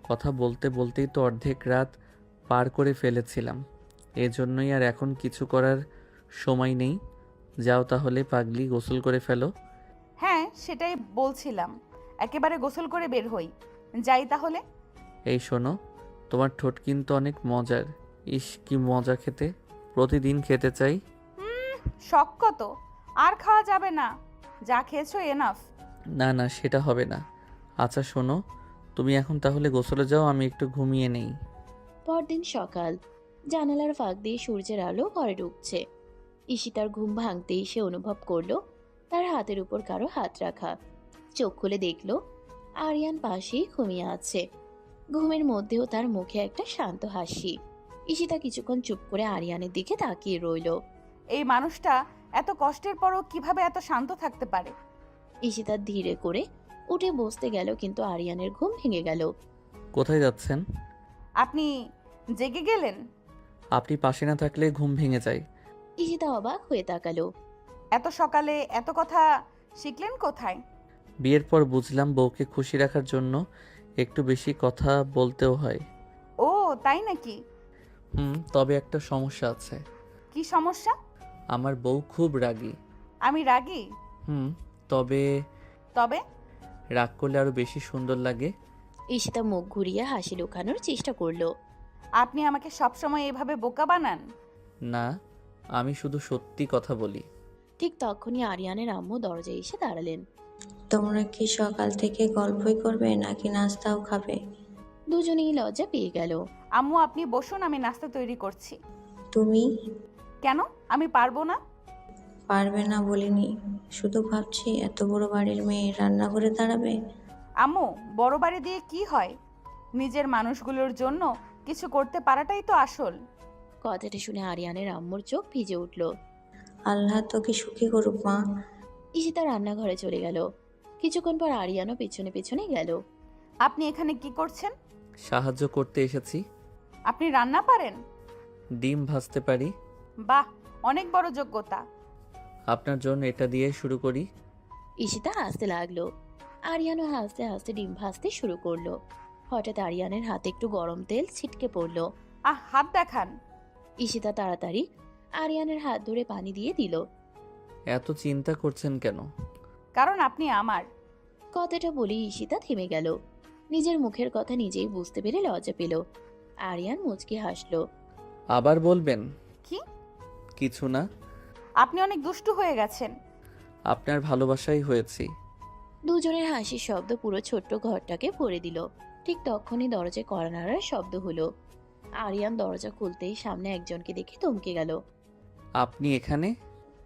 কথা বলতে বলতেই তো অর্ধেক রাত পার করে ফেলেছিলাম। এজন্যই আর এখন কিছু করার সময় নেই। যাও তাহলে পাগলি, গোসল করে ফেলো। হ্যাঁ, সেটাই বলছিলাম, একেবারে গোসল করে বের হই। যাই তাহলে। এই শোনো, তোমার ঠোঁট কিন্তু অনেক মজার। ইস, কি মজা খেতে, প্রতিদিন খেতে চাই। শখ কত, আর খাওয়া যাবে না, যা খেয়েছো এনাফ। না না, সেটা হবে না। আচ্ছা শোনো, তুমি এখন তাহলে গোসলে যাও, আমি একটু ঘুমিয়ে নেই। পরদিন সকাল, জানালার ফাঁক দিয়ে সূর্যের আলো ঘরে ঢুকছে। ঈশিতার ঘুম ভাঙতেই সে অনুভব করলো তার হাতের উপর কারো হাত রাখা। চোখ খুলে দেখলো আরিয়ান পাশেই ঘুমিয়ে আছে। ঘুমের মধ্যেও তার মুখে একটা শান্ত হাসি। ঈশিতা কিছুক্ষণ চুপ করে আরিয়ানের দিকে তাকিয়ে রইল। এই মানুষটা এত কষ্টের পরও কিভাবে এত শান্ত থাকতে পারে? ঈশিতা ধীরে করে উঠে বসতে গেল, কিন্তু আরিয়ানের ঘুম ভেঙে গেল। কোথায় যাচ্ছেন? আপনি জেগে গেলেন? আপনি পাশে না থাকলে ঘুম ভেঙে যায়। ঈশিতা অবাক হয়ে তাকালো। এত সকালে এত কথা শিখলেন কোথায়? বিয়ের পর বুঝলাম বউকে খুশি রাখার জন্য একটু বেশি কথা বলতেও হয়। ও তাই নাকি? তবে একটা সমস্যা আছে। কি সমস্যা? আমার বউ খুব রাগী। আমি রাগী? তবে তবে রাগ করলে আরো বেশি সুন্দর লাগে। ঈশিতা মুখ ঘুরিয়ে হাসি লুকানোর চেষ্টা করলো। আপনি আমাকে সবসময় এভাবে বোকা বানান। না, আমি শুধু সত্যি কথা বলি। ঠিক তখনই আরিয়ানের আম্মু দরজায় এসে দাঁড়ালেন। তোমরা কি সকাল থেকে গল্পই করবে নাকি নাস্তাও খাবে? দুজনেই লজ্জা পেয়ে গেল। আম্মু আপনি বসুন, আমি নাস্তা তৈরি করছি। তুমি? কেন, আমি পারবো না? পারবে না বলিনি, শুধু ভাবছি এত বড় বাড়ির মেয়ে রান্নাঘরে দাঁড়াবে। আম্মু, বড় বাড়ি দিয়ে কি হয়? নিজের মানুষগুলোর জন্য কিছু করতে পারাটাই তো আসল। কথাটা শুনে আরিয়ানের আম্মুর চোখ ভিজে উঠল। আল্লাহ তোকে সুখী করুক মা। ঈশিতা রান্নাঘরে চলে গেল। কিছুক্ষণ পর আরিয়ানও পেছনে পেছনে গেল। আপনি এখানে কি করছেন? সাহায্য করতে এসেছি। আপনি রান্না পারেন? ডিম ভাজতে পারি। বাহ, অনেক বড় যোগ্যতা। আপনার জন্য এটা দিয়ে শুরু করি। ঈশিতা হাসতে লাগলো। আরিয়ানও হাসতে হাসতে ডিম ভাজতে শুরু করলো। হঠাৎ আরিয়ানের হাতে একটু গরম তেল ছিটকে পড়লো। হাত দেখান। ঈশিতা তাড়াতাড়ি আরিয়ানের হাত ধরে পানি দিয়ে দিল। এত চিন্তা করছেন কেন? কারণ আপনি আমার। কথাটা বলি ঈশিতা থেমে গেল। নিজের মুখের কথা নিজেই বুঝতে পেরে লজ্জা পেল। আরিয়ান মুচকি হাসলো। আবার বলবেন? কি? কিছু না। আপনি অনেক দুষ্টু হয়ে গেছেন। আপনার ভালোবাসাই হয়েছি। দুজনের হাসির শব্দ পুরো ছোট্ট ঘরটাকে ভরে দিল। ঠিক তখনই দরজায় কড়া নাড়ার শব্দ হলো। আরিয়ান দরজা খুলতেই সামনে একজনকে দেখে থমকে গেল। আপনি এখানে?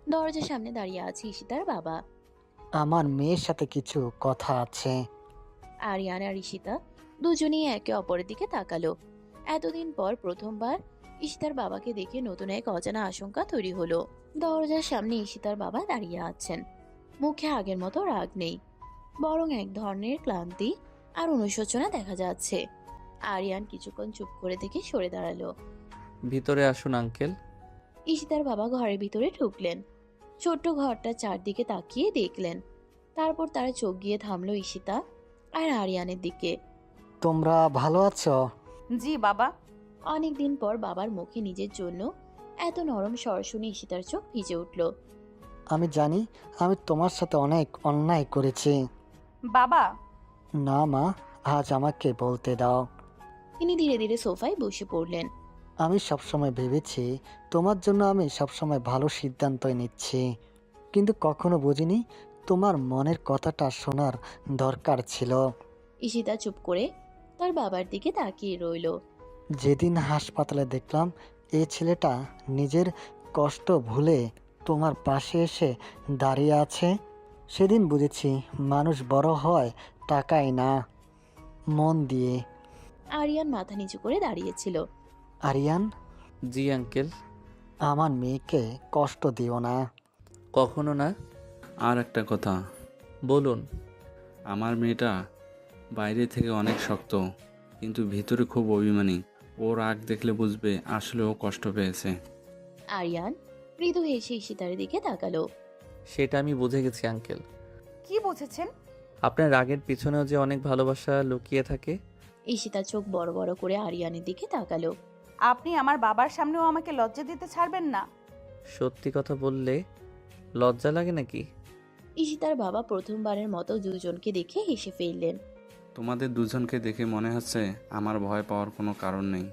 দরজার সামনে দাঁড়িয়ে আছে ঈশিতার বাবা। আমার মেয়ের সাথে কিছু কথা আছে। আরিয়ান আর ঈশিতা দুজনেই একে অপরের দিকে তাকালো। এতদিন পর প্রথমবার ঈশিতার বাবাকে দেখে নতুন এক অজানা আশঙ্কা তৈরি হলো। দরজার সামনে ঈশিতার বাবা দাঁড়িয়ে আছেন। মুখে আগের মতো রাগ নেই, বরং এক ধরনের ক্লান্তি আর অনুশোচনা দেখা যাচ্ছে। আরিয়ান কিছুক্ষণ চুপ করে দেখে সরে দাঁড়ালো। ভিতরে আসুন আঙ্কেল। ঈশিতার বাবা ঘরের ভিতরে ঢুকলেন। ছোট্ট ঘরটা চারদিকে তাকিয়ে দেখলেন। তারপর তারা চোখ গিয়ে থামলো ঈশিতা আর আরিয়ানের দিকে। তোমরা ভালো আছো? জি বাবা। অনেকদিন পর বাবার মুখে নিজের জন্য এত নরম স্বর শুনে ঈশিতার চোখ ভিজে উঠল। আমি জানি আমি তোমার সাথে অনেক অন্যায় করেছি। বাবা। না মা, আজ আমাকে বলতে দাও। তিনি ধীরে ধীরে সোফায় বসে পড়লেন। আমি সবসময় ভেবেছি তোমার জন্য আমি সবসময় ভালো সিদ্ধান্তই নিচ্ছি, কিন্তু কখনো বুঝিনি তোমার মনের কথাটা শোনার দরকার ছিল। ঈশিতা চুপ করে তার বাবার দিকে তাকিয়ে রইল। যেদিন হাসপাতালে দেখলাম এই ছেলেটা নিজের কষ্ট ভুলে তোমার পাশে এসে দাঁড়িয়ে আছে, সেদিন বুঝেছি মানুষ বড় হয় টাকায় না, মন দিয়ে। আরিয়ান মাথা নিচু করে দাঁড়িয়েছিল। আরিয়ান। জি আঙ্কেল। আমার মেয়েকে কষ্ট দিও না। কখনো না। আর একটা কথা। বলুন। আমার মেয়েটা বাইরে থেকে অনেক শক্ত, কিন্তু ভিতরে খুব অভিমানী। ওর রাগ দেখলে বুঝবে আসলে ও কষ্ট পেয়েছে। আরিয়ান মৃদু হেসে ঈশিতার দিকে তাকালো। সেটা আমি বুঝে গেছি আঙ্কেল। কি বুঝেছেন? আপনার রাগের পিছনেও যে অনেক ভালোবাসা লুকিয়ে থাকে। ঈশিতা চোখ বড় বড় করে আরিয়ানের দিকে তাকালো। আপনি আমার বাবার সামনেও আমাকে লজ্জা দিতে ছাড়বেন না? সত্যি কথা বললে লজ্জা লাগে নাকি? ঈশিতার বাবা প্রথমবারের মতো দুজনকে দেখে হেসে ফেললেন। তোমাদের দুজনকে দেখে মনে হচ্ছে আমার ভয় পাওয়ার কোনো কারণ নেই।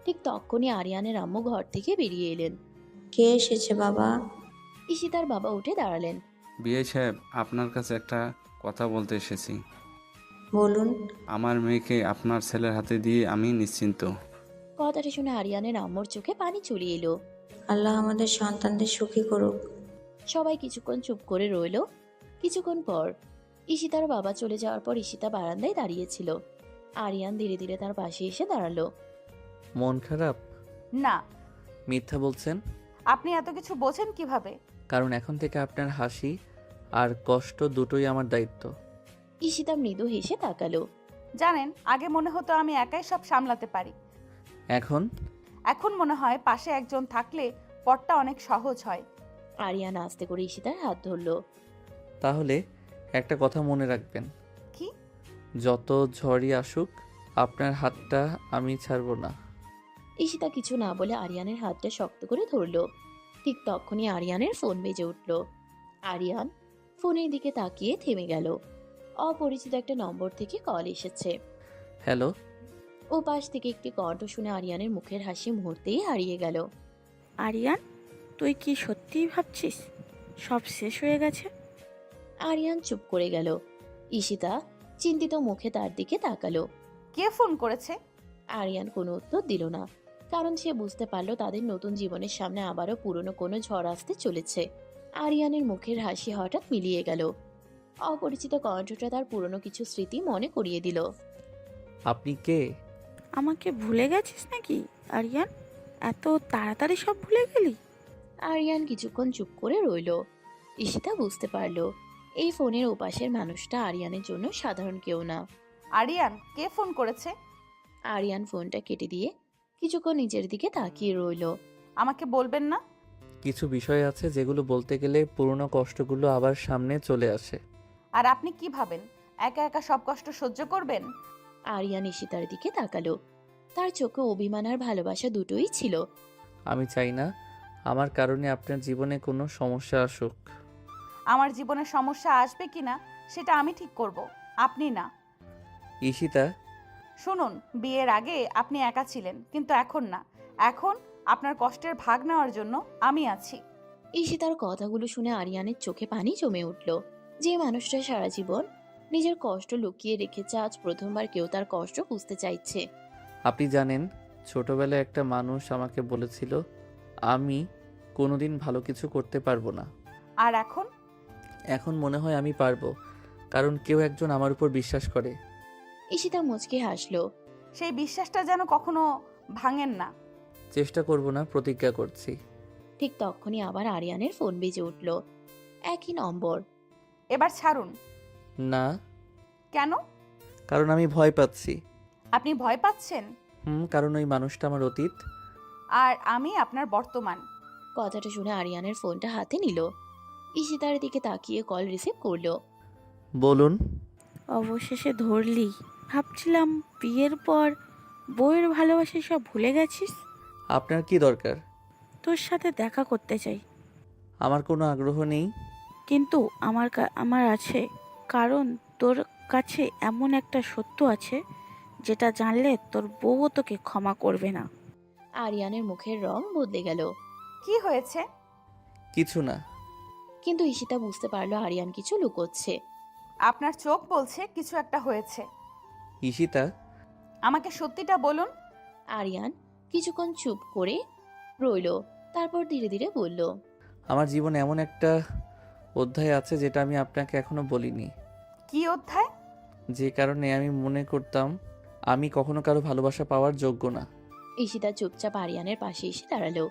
ঠিক তখনই আরিয়ানের আম্মু ঘর থেকে বেরিয়ে এলেন। কে এসেছে বাবা? ঈশিতার বাবা উঠে দাঁড়ালেন। বিআই সাহেব, আপনার কাছে একটা কথা বলতে এসেছি। বলুন। আমার মেয়েকে আপনার ছেলের হাতে দিয়ে আমি নিশ্চিন্ত। কথাটা শুনে আরিয়ানের আম্মুর চোখে পানি চলে এলো। আল্লাহ আমাদের সন্তানদের সুখী করুক। সবাই কিছুক্ষণ চুপ করে রইল। কিছুক্ষণ পর ঈশিতার বাবা চলে যাওয়ার পর ঈশিতা বারান্দায় দাঁড়িয়েছিল। আরিয়ান ধীরে ধীরে তার পাশে এসে দাঁড়ালো। মন খারাপ? না। মিথ্যা বলছেন। আপনি এত কিছু বোঝেন কিভাবে? কারণ এখন থেকে আপনার হাসি আর কষ্ট দুটোই আমার দায়িত্ব। ঈশিতা মৃদু হেসে তাকালো। জানেন, আগে মনে হতো আমি একাই সব সামলাতে পারি। এখন এখন মনে হয় পাশে একজন থাকলে পথটা অনেক সহজ হয়। আরিয়ান আস্তে করে ঈশিতার হাত ধরলো। তাহলে একটা কথা মনে রাখবেন। কি? যত ঝড়ই আসুক আপনার হাতটা আমি ছাড়বো না। ঈশিতা কিছু না বলে আরিয়ানের হাতটা শক্ত করে ধরলো। ঠিক তখনই আরিয়ানের ফোন বেজে উঠল। আরিয়ান ফোনের দিকে তাকিয়ে থেমে গেল। অপরিচিত একটা নম্বর থেকে কল এসেছে। হ্যালো। ও পাশ থেকে একটি কণ্ঠ শুনে আরিয়ানের মুখের হাসি মুহূর্তেই হারিয়ে গেল। আরিয়ান, তুই কি সত্যিই ভাবছিস সব শেষ হয়ে গেছে? আরিয়ান চুপ করে গেল। ঈশিতা চিন্তিত মুখে তার দিকে তাকালো। কে ফোন করেছে? আরিয়ান কোনো উত্তর দিল না, কারণ সে বুঝতে পারল তাদের নতুন জীবনের সামনে আবারও পুরনো কোনো ঝড় আসতে চলেছে। আরিয়ানের মুখের হাসি হঠাৎ মিলিয়ে গেল। অপরিচিত কণ্ঠটা তার পুরনো কিছু স্মৃতি মনে করিয়ে দিল। আপনি কে? আমাকে ভুলে গেছিস নাকি আরিয়ান? এত তাড়াতাড়ি সব ভুলে গেলি? আরিয়ান কিছুক্ষণ চুপ করে রইল। ঈশিতা বুঝতে পারল এই ফোনের ওপাশের মানুষটা আরিয়ানের জন্য সাধারণ কেউ না। আরিয়ান, কে ফোন করেছে? আরিয়ান ফোনটা কেটে দিয়ে কিছুক্ষণ নিজের দিকে তাকিয়ে রইল। আমাকে বলবেন না? কিছু বিষয় আছে যেগুলো বলতে গেলে পুরনো কষ্টগুলো আবার সামনে চলে আসে। আর আপনি কি ভাবেন একা একা সব কষ্ট সহ্য করবেন? আরিয়ান ঈশিতার দিকে তাকালো। তার চোখে অভিমান আর ভালোবাসা দুটোই ছিল। আমি চাই না আমার কারণে আপনার জীবনে কোনো সমস্যা আসুক। আমার জীবনে সমস্যা আসবে কিনা সেটা আমি ঠিক করব, আপনি না। ঈশিতা, শুনুন, বিয়ের আগে আপনি একা ছিলেন, কিন্তু এখন না। এখন আপনার কষ্টের ভাগ নেওয়ার জন্য আমি আছি। ঈশিতার কথাগুলো শুনে আরিয়ানের চোখে পানি জমে উঠল। যে মানুষটা সারা জীবন নিজের কষ্ট লুকিয়ে রেখেছে, আজ প্রথমবার কেউ তার কষ্ট বুঝতে চাইছে। আপনি জানেন ছোটবেলায় একটা মানুষ আমাকে বলেছিল আমি কোনোদিন ভালো কিছু করতে পারবো না। আর এখন? এখন মনে হয় আমি পারবো, কারণ কেউ একজন আমার উপর বিশ্বাস করে। ঈশিতা মুচকে হাসলো। সেই বিশ্বাসটা যেন কখনো ভাঙেন না। চেষ্টা করব না, প্রতিজ্ঞা করছি। ঠিক তখনই আবার আরিয়ানের ফোন বেজে উঠল। একই নম্বর। এবার ছাড়ুন। না। কেন? কারণ আমি ভয় পাচ্ছি। আপনি ভয় পাচ্ছেন? কারণ ওই মানুষটা আমার অতীত আর আমি আপনার বর্তমান। কথাটা শুনে আরিয়ানের ফোনটা হাতে নিল। ঈশিতার দিকে তাকিয়ে কল রিসিভ করলো। বলুন। অবশেষে ধরলি। ভাবছিলাম বিয়ের পর বউয়ের ভালোবাসা সব ভুলে গেছিস। আপনার কি দরকার? তোর সাথে দেখা করতে চাই। আমার কোনো আগ্রহ নেই। কিন্তু আমার আছে, কারণ তোর কাছে এমন একটা সত্য আছে যেটা জানলে তোর বউও তোকে ক্ষমা করবে না। আরিয়ানের মুখের রং বদলে গেল। কি হয়েছে? কিছু না। কিন্তু ঈশিতা বুঝতে পারলো আরিয়ান কিছু লুকোচ্ছে। আপনার চোখ বলছে কিছু একটা হয়েছে। ঈশিতা, আমাকে সত্যিটা বলুন। আরিয়ান কিছুক্ষণ চুপ করে রইল, তারপর ধীরে ধীরে বলল, আমার জীবনে এমন একটা অধ্যায় আছে যেটা আমি আপনাকে এখনো বলিনি। কি অধ্যায়? যে কারণে আমি মনে করতাম আমি কখনো কারো ভালোবাসা পাওয়ার যোগ্য না। ঈশিতা চুপচাপ আরিয়ানের পাশে এসে দাঁড়ালো।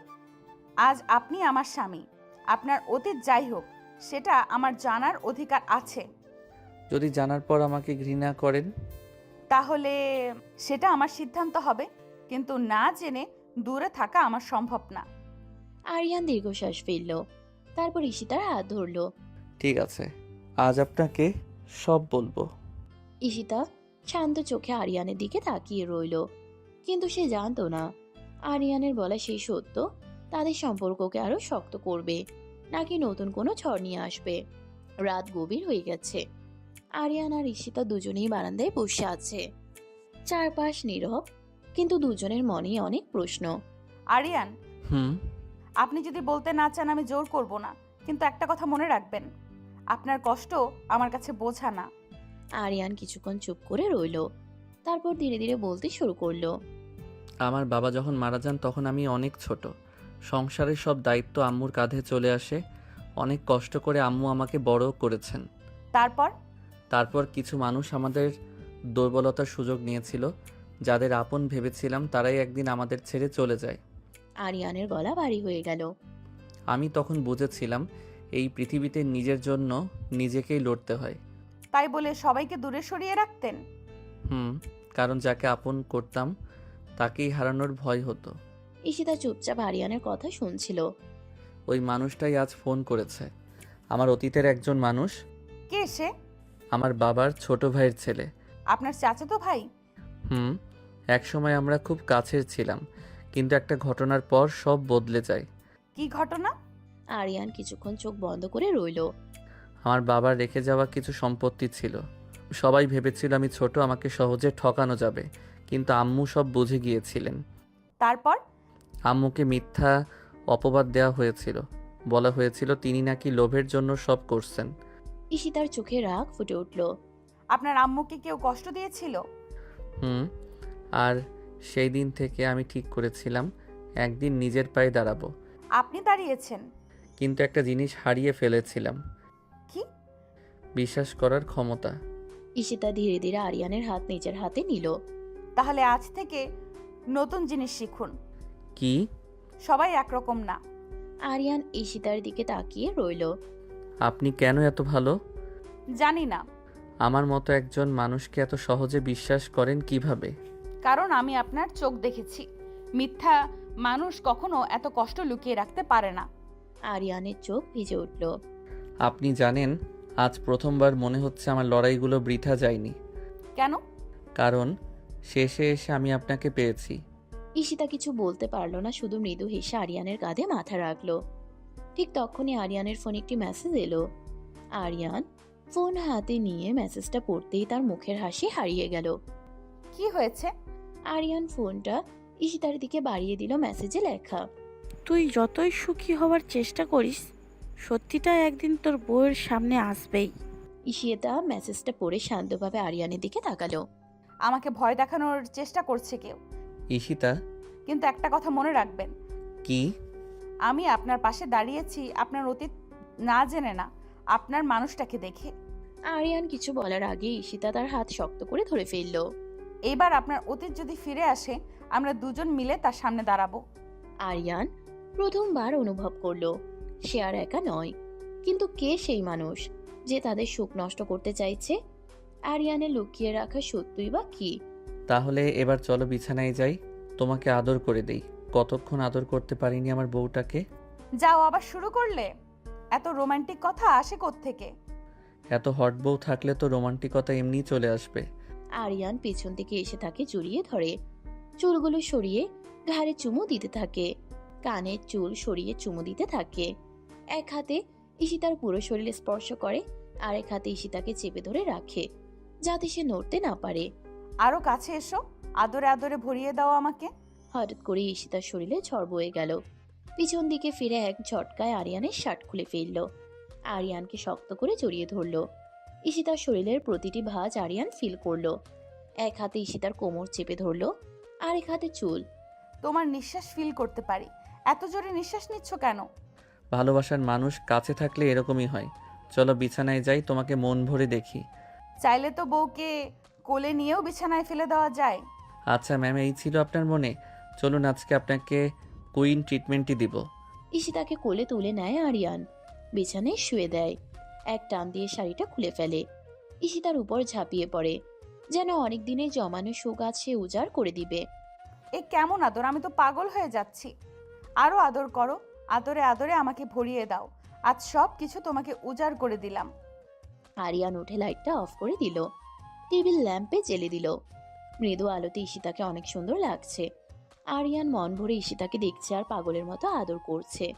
আজ আপনি আমার স্বামী। আপনার অতীত যাই হোক, সেটা আমার জানার অধিকার আছে। যদি জানার পর আমাকে ঘৃণা করেন তাহলে সেটা আমার সিদ্ধান্ত হবে, কিন্তু না জেনে দূরে থাকা আমার সম্ভব না। আরিয়ান দীর্ঘশ্বাস ফেলল, তারপর ঈশিতার হাত ধরল। ঠিক আছে, আজ আপনাকে সব বলবো। ঈশিতা শান্ত চোখে আরিয়ানের দিকে তাকিয়ে রইল, কিন্তু সে জানতো না আরিয়ানের বলা সেই সত্য তাদের সম্পর্ককে আরো শক্ত করবে নাকি নতুন কোনো ঝড় নিয়ে আসবে। রাত গভীর হয়ে গেছে। আরিয়ান আর ঈশিতা দুজনেই বারান্দায় বসে আছে। চারপাশ নীরব, কিন্তু দুজনের মনেই অনেক প্রশ্ন। আরিয়ান, হুম। আপনি যদি বলতে না চান আমি জোর করব না, কিন্তু একটা কথা মনে রাখবেন, আপনার কষ্ট আমার কাছে বোঝা না। আরিয়ান কিছুক্ষণ চুপ করে রইল, তারপর ধীরে ধীরে বলতে শুরু করলো। আমার বাবা যখন মারা যান তখন আমি অনেক ছোট। সংসারের সব দায়িত্ব আম্মুর কাঁধে চলে আসে। অনেক কষ্ট করে আম্মু আমাকে বড় করেছেন। তারপর কিছু মানুষ আমাদের দুর্বলতার সুযোগ নিয়েছিল। যাদের আপন ভেবেছিলাম তারাই একদিন আমাদের ছেড়ে চলে যায়। আরিয়ানের গলা ভারী হয়ে গেল। আমি তখন বুঝেছিলাম এই পৃথিবীতে নিজের জন্য নিজেকেই লড়তে হয়। তাই বলে সবাইকে দূরে সরিয়ে রাখতেন? কারণ যাকে আপন করতাম তাকেই হারানোর ভয় হতো। ঈশিতা চুপচাপ আরিয়ানের কথা শুনছিল। ওই মানুষটাই আজ ফোন করেছে। আমার অতীতের একজন মানুষ। কে সে? আমার বাবার ছোট ভাইয়ের ছেলে। আপনার চাচাতো ভাই? একসময় আমরা খুব কাছের ছিলাম, কিন্তু একটা ঘটনার পর সব বদলে যায়। কি ঘটনা? আরিয়ান কিছুক্ষণ চোখ বন্ধ করে রইল। আমার বাবার রেখে যাওয়া কিছু সম্পত্তি ছিল। সবাই ভেবেছিল আমি ছোট, আমাকে সহজে ঠকানো যাবে, কিন্তু আম্মু সব বুঝে গিয়েছিলেন। তারপর? আম্মুকে মিথ্যা অপবাদ দেওয়া হয়েছিল। বলা হয়েছিল তিনি নাকি লোভের জন্য সব করছেন। ঈশিতার চোখে রাগ ফুটে উঠল। আপনার আম্মুকে কেউ কষ্ট দিয়েছিল? আর সেই দিন থেকে আমি ঠিক করেছিলাম একদিন নিজের পায়ে দাঁড়াবো। আপনি দাঁড়িয়েছেন? কিন্তু একটা জিনিস হারিয়ে ফেলেছিলাম। কি? বিশ্বাস করার ক্ষমতা। ঈশিতা ধীরে ধীরে আরিয়ানের হাত নিজের হাতে নিল। তাহলে আজ থেকে নতুন জিনিস শিখুন। কি? সবাই একরকম না। আরিয়ান ঈশিতার দিকে তাকিয়ে রইল। আপনি কেন এত ভালো? জানি না। আমার মতো একজন মানুষকে এত সহজে বিশ্বাস করেন কিভাবে? কারণ আমি আপনার চোখ দেখেছি। মিথ্যা মানুষ কখনো এত কষ্ট লুকিয়ে রাখতে পারে না। আরিয়ানের চোখ ভিজে উঠল। আপনি জানেন, আজ প্রথমবার মনে হচ্ছে আমার লড়াইগুলো বৃথা যায়নি। কেন? কারণ শেষে এসে আমি আপনাকে পেয়েছি। ঈশিতা কিছু বলতে পারল না, শুধু মৃদু হেসে আরিয়ানের কাঁধে মাথা রাখলো। ঠিক তখনই আরিয়ানের ফোনে একটি মেসেজ এলো। আরিয়ান ফোন হাতে নিয়ে মেসেজটা পড়তেই তার মুখের হাসি হারিয়ে গেল। কি হয়েছে? আরিয়ান ফোনটা ঈশিতার দিকে বাড়িয়ে দিল। মেসেজে লেখা, তুই যতই সুখী হওয়ার চেষ্টা করিস, সত্যিটা একদিন তোর বউয়ের সামনে আসবেই। ঈশিতা মেসেজটা পড়ে শান্তভাবে আরিয়ানের দিকে তাকালো। আমাকে ভয় দেখানোর চেষ্টা করছে কেউ। ঈশিতা। কিন্তু একটা কথা মনে রাখবেন। কি? আমি আপনার পাশে দাঁড়িয়েছি আপনার অতীত না জেনে না, আপনার মানুষটাকে দেখে। আরিয়ান কিছু বলার আগে ঈশিতা তার হাত শক্ত করে ধরে ফেলল। এবার আপনার অতীত যদি ফিরে আসে, আমরা দুজন মিলে তার সামনে দাঁড়াবো। আরিয়ান প্রথমবার অনুভব করলো সে আর একা নয়। কিন্তু কে সেই মানুষ যে তাদের সুখ নষ্ট করতে চাইছে? আরিয়ানের লুকিয়ে রাখা সত্যই বা কি? তাহলে এবার চলো বিছানায় যাই, তোমাকে আদর করে দেই। কতক্ষণ আদর করতে পারিনি আমার বউটাকে। যাও, আবার শুরু করলে? এত রোমান্টিক কথা আসে কোত্থেকে? এত হট বউ থাকলে তো রোমান্টিকতা এমনিই চলে আসবে। আরিয়ান পেছন থেকে এসে তাকে জড়িয়ে ধরে, চুলগুলো সরিয়ে ঘাড়ে চুমু দিতে থাকে, কানের চুল সরিয়ে চুমু দিতে থাকে। এক হাতে ঈশিতার পুরো শরীরে স্পর্শ করে, আরেক হাতে ঈশিতাকে চেপে ধরে রাখে যাতে সে নড়তে না পারে। আরো কাছে এসো, আদরে আদরে ভরিয়ে দাও আমাকে। হঠাৎ করে ঈশিতার শরীরে ঝড় বয়ে গেল। পিছন দিকে ফিরে এক ঝটকায় আরিয়ানের শার্ট খুলে ফেলল। আরিয়ানকে শক্ত করে জড়িয়ে ধরল। ঈশিতার শরীরের প্রতিটি ভাঁজ আরিয়ান ফিল করলো। এক হাতে ঈশিতার কোমর চেপে ধরলো, আরেক হাতে চুল। তোমার নিঃশ্বাস ফিল করতে পারি। এত জোরে নিঃশ্বাস নিচ্ছ কেন? ভালোবাসার মানুষ কাছে থাকলে এরকমই হয়। চলো বিছানায় যাই, তোমাকে মন ভরে দেখি। চাইলে তো বউকে কোলে নিয়েও বিছানায় ফেলে দেওয়া যায়। আচ্ছা ম্যাম, এই ছিল আপনার মনে। চলুন আজকে আপনাকে কুইন ট্রিটমেন্টই দিব। ঈশিতাকে কোলে তুলে নেয় আরিয়ান, বিছানায় শুয়ে দেয়। এক টান দিয়ে শাড়িটা খুলে ফেলে। ঈশিতার উপর ঝাঁপিয়ে পড়ে, যেন অনেক দিনে জমানো সুখ আজ সে উজাড় করে দিবে। এ কেমন আদর? আমি তো পাগল হয়ে যাচ্ছি। আরো আদর করো, আদরে আদরে আমাকে ভরিয়ে দাও। আজ সব কিছু তোমাকে উজাড় করে দিলাম। আরিয়ান উঠে লাইটটা অফ করে দিল, টেবিল ল্যাম্পে জ্বেলে দিল। মৃদু আলোতে ঈশিতাকে অনেক সুন্দর লাগছে। আরিয়ান মন ভরে ঈশিতাকে দেখছে আর পাগলের মতো আদর করছে।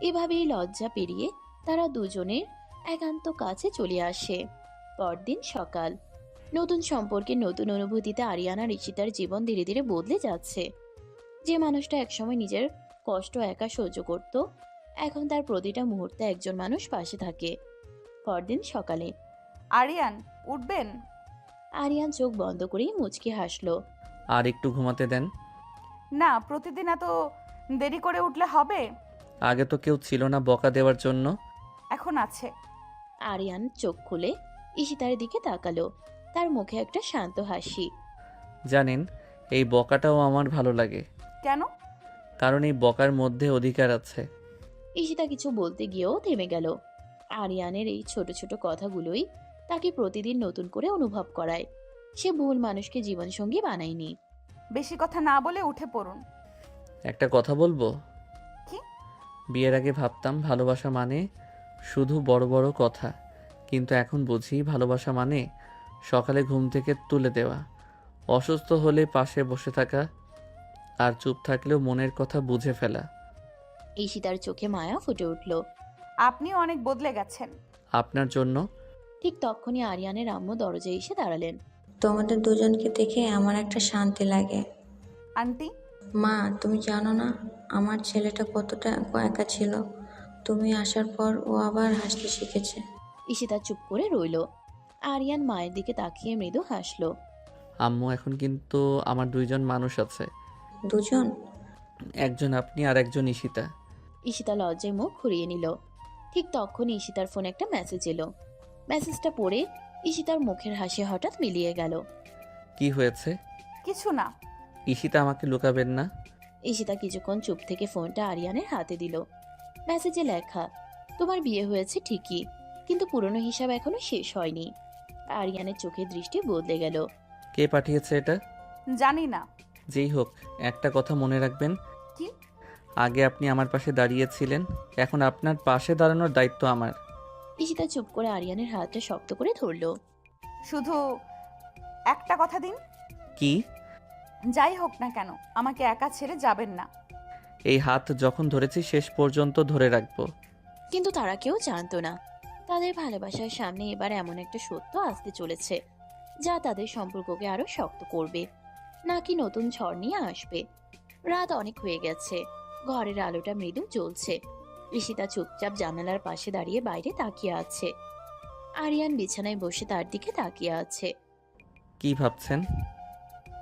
এভাবেই লজ্জা পেরিয়ে তারা দুজনের একান্ত কাছে চলে আসে। পরদিন সকাল। নতুন সম্পর্কের নতুন অনুভূতিতে আরিয়ান আর ঈশিতার জীবন ধীরে ধীরে বদলে যাচ্ছে। যে মানুষটা একসময় নিজের কষ্ট একা সহ্য করত, এখন তার প্রতিটা মুহূর্তে একজন মানুষ পাশে থাকে। পরদিন সকালে আরিয়ান, উঠবেন? আরিয়ান চোখ বন্ধ করেই মুচকি হাসলো। আর একটু ঘুমাতে দেন। না, প্রতিদিন এত দেরি করে উঠলে হবে? আগে তো কেউ ছিল না বকা দেওয়ার জন্য। এখন আছে। আরিয়ান চোখ খুলে ঈশিতার দিকে তাকালো। তার মুখে একটা শান্ত হাসি। জানেন, এই বকাটাও আমার ভালো লাগে, কেন? কারণ এই বকার মধ্যে অধিকার আছে। ঈশিতা কিছু বলতে গিয়েও থেমে গেল। আরিয়ানের এই ছোট ছোট কথাগুলোই তাকে প্রতিদিন নতুন করে অনুভব করায়। সে ভুল মানুষকে জীবনসঙ্গী বানায়নি। বেশি কথা না বলে উঠে পড়ুন। একটা কথা বলবো? কি? বিয়ের আগে ভাবতাম ভালোবাসা মানে শুধু বড় বড় কথা, কিন্তু এখন বুঝি ভালোবাসা মানে সকালে ঘুম থেকে তুলে দেওয়া, অসুস্থ হলে পাশে বসে থাকা, আর চুপ থাকলেও মনের কথা বুঝে ফেলা। ঈশিতার চোখে মায়া ফুটে উঠল। আপনিও অনেক বদলে গেছেন। আপনার জন্য। ঠিক তখনই আরিয়ানের আম্মু দরজায় এসে দাঁড়ালেন। তোমাদের দুজনকে দেখে আমার একটা শান্তি লাগে। আন্টি, মা, তুমি জানো না আমার ছেলেটা কতটা একা ছিল? তুমি আসার পর ও আবার হাসতে শিখেছে। ঈশিতা চুপ করে রইল। আরিয়ান মায়ের দিকে তাকিয়ে মৃদু হাসলো। আম্মু, এখন কিন্তু আমার দুইজন মানুষ আছে। দুজন? একজন আপনি আর একজন ঈশিতা। ঈশিতা লজ্জায় মুখ ঘুরিয়ে নিল। ঠিক তখনই ঈশিতার ফোনে একটা মেসেজ এলো। মেসেজটা পড়ে ঈশিতার মুখের হাসি হঠাৎ মিলিয়ে গেল। কি হয়েছে? কিছু না। ঈশিতা, আমাকে লুকাবেন না। ঈশিতা কিছুক্ষণ চুপ থেকে ফোনটা আরিয়ানের হাতে দিল। মেসেজে লেখা, তোমার বিয়ে হয়েছে ঠিকই, কিন্তু পুরনো হিসাব এখনো শেষ হয়নি। আরিয়ানের চোখের দৃষ্টি বদলে গেল। কে পাঠিয়েছে এটা? জানি না। যেই হোক, একটা কথা মনে রাখবেন। কি? আগে আপনি আমার পাশে দাঁড়িয়েছিলেন, এখন আপনার পাশে দাঁড়ানোর দায়িত্ব আমার। ঈশিতা চুপ করে আরিয়ানের হাতটা শক্ত করে ধরল। শুধু একটা কথা দিন। কি? যাই হোক না কেন, আমাকে একা ছেড়ে যাবেন না। এই হাত যখন ধরেছি শেষ পর্যন্ত ধরে রাখবো। কিন্তু তারা কেউ জানতো না তাদের ভালোবাসার সামনে এবার এমন একটা সত্য আসতে চলেছে যা তাদের সম্পর্ককে আরো শক্ত করবে, নাকি নতুন ঝড় নিয়ে আসবে। রাত অনেক হয়ে গেছে। ঘরের আলোটা মৃদু জ্বলছে। ঈশিতা চুপচাপ জানালার পাশে দাঁড়িয়ে বাইরে তাকিয়ে আছে। আরিয়ান বিছানায় বসে তার দিকে তাকিয়ে আছে। কি ভাবছেন?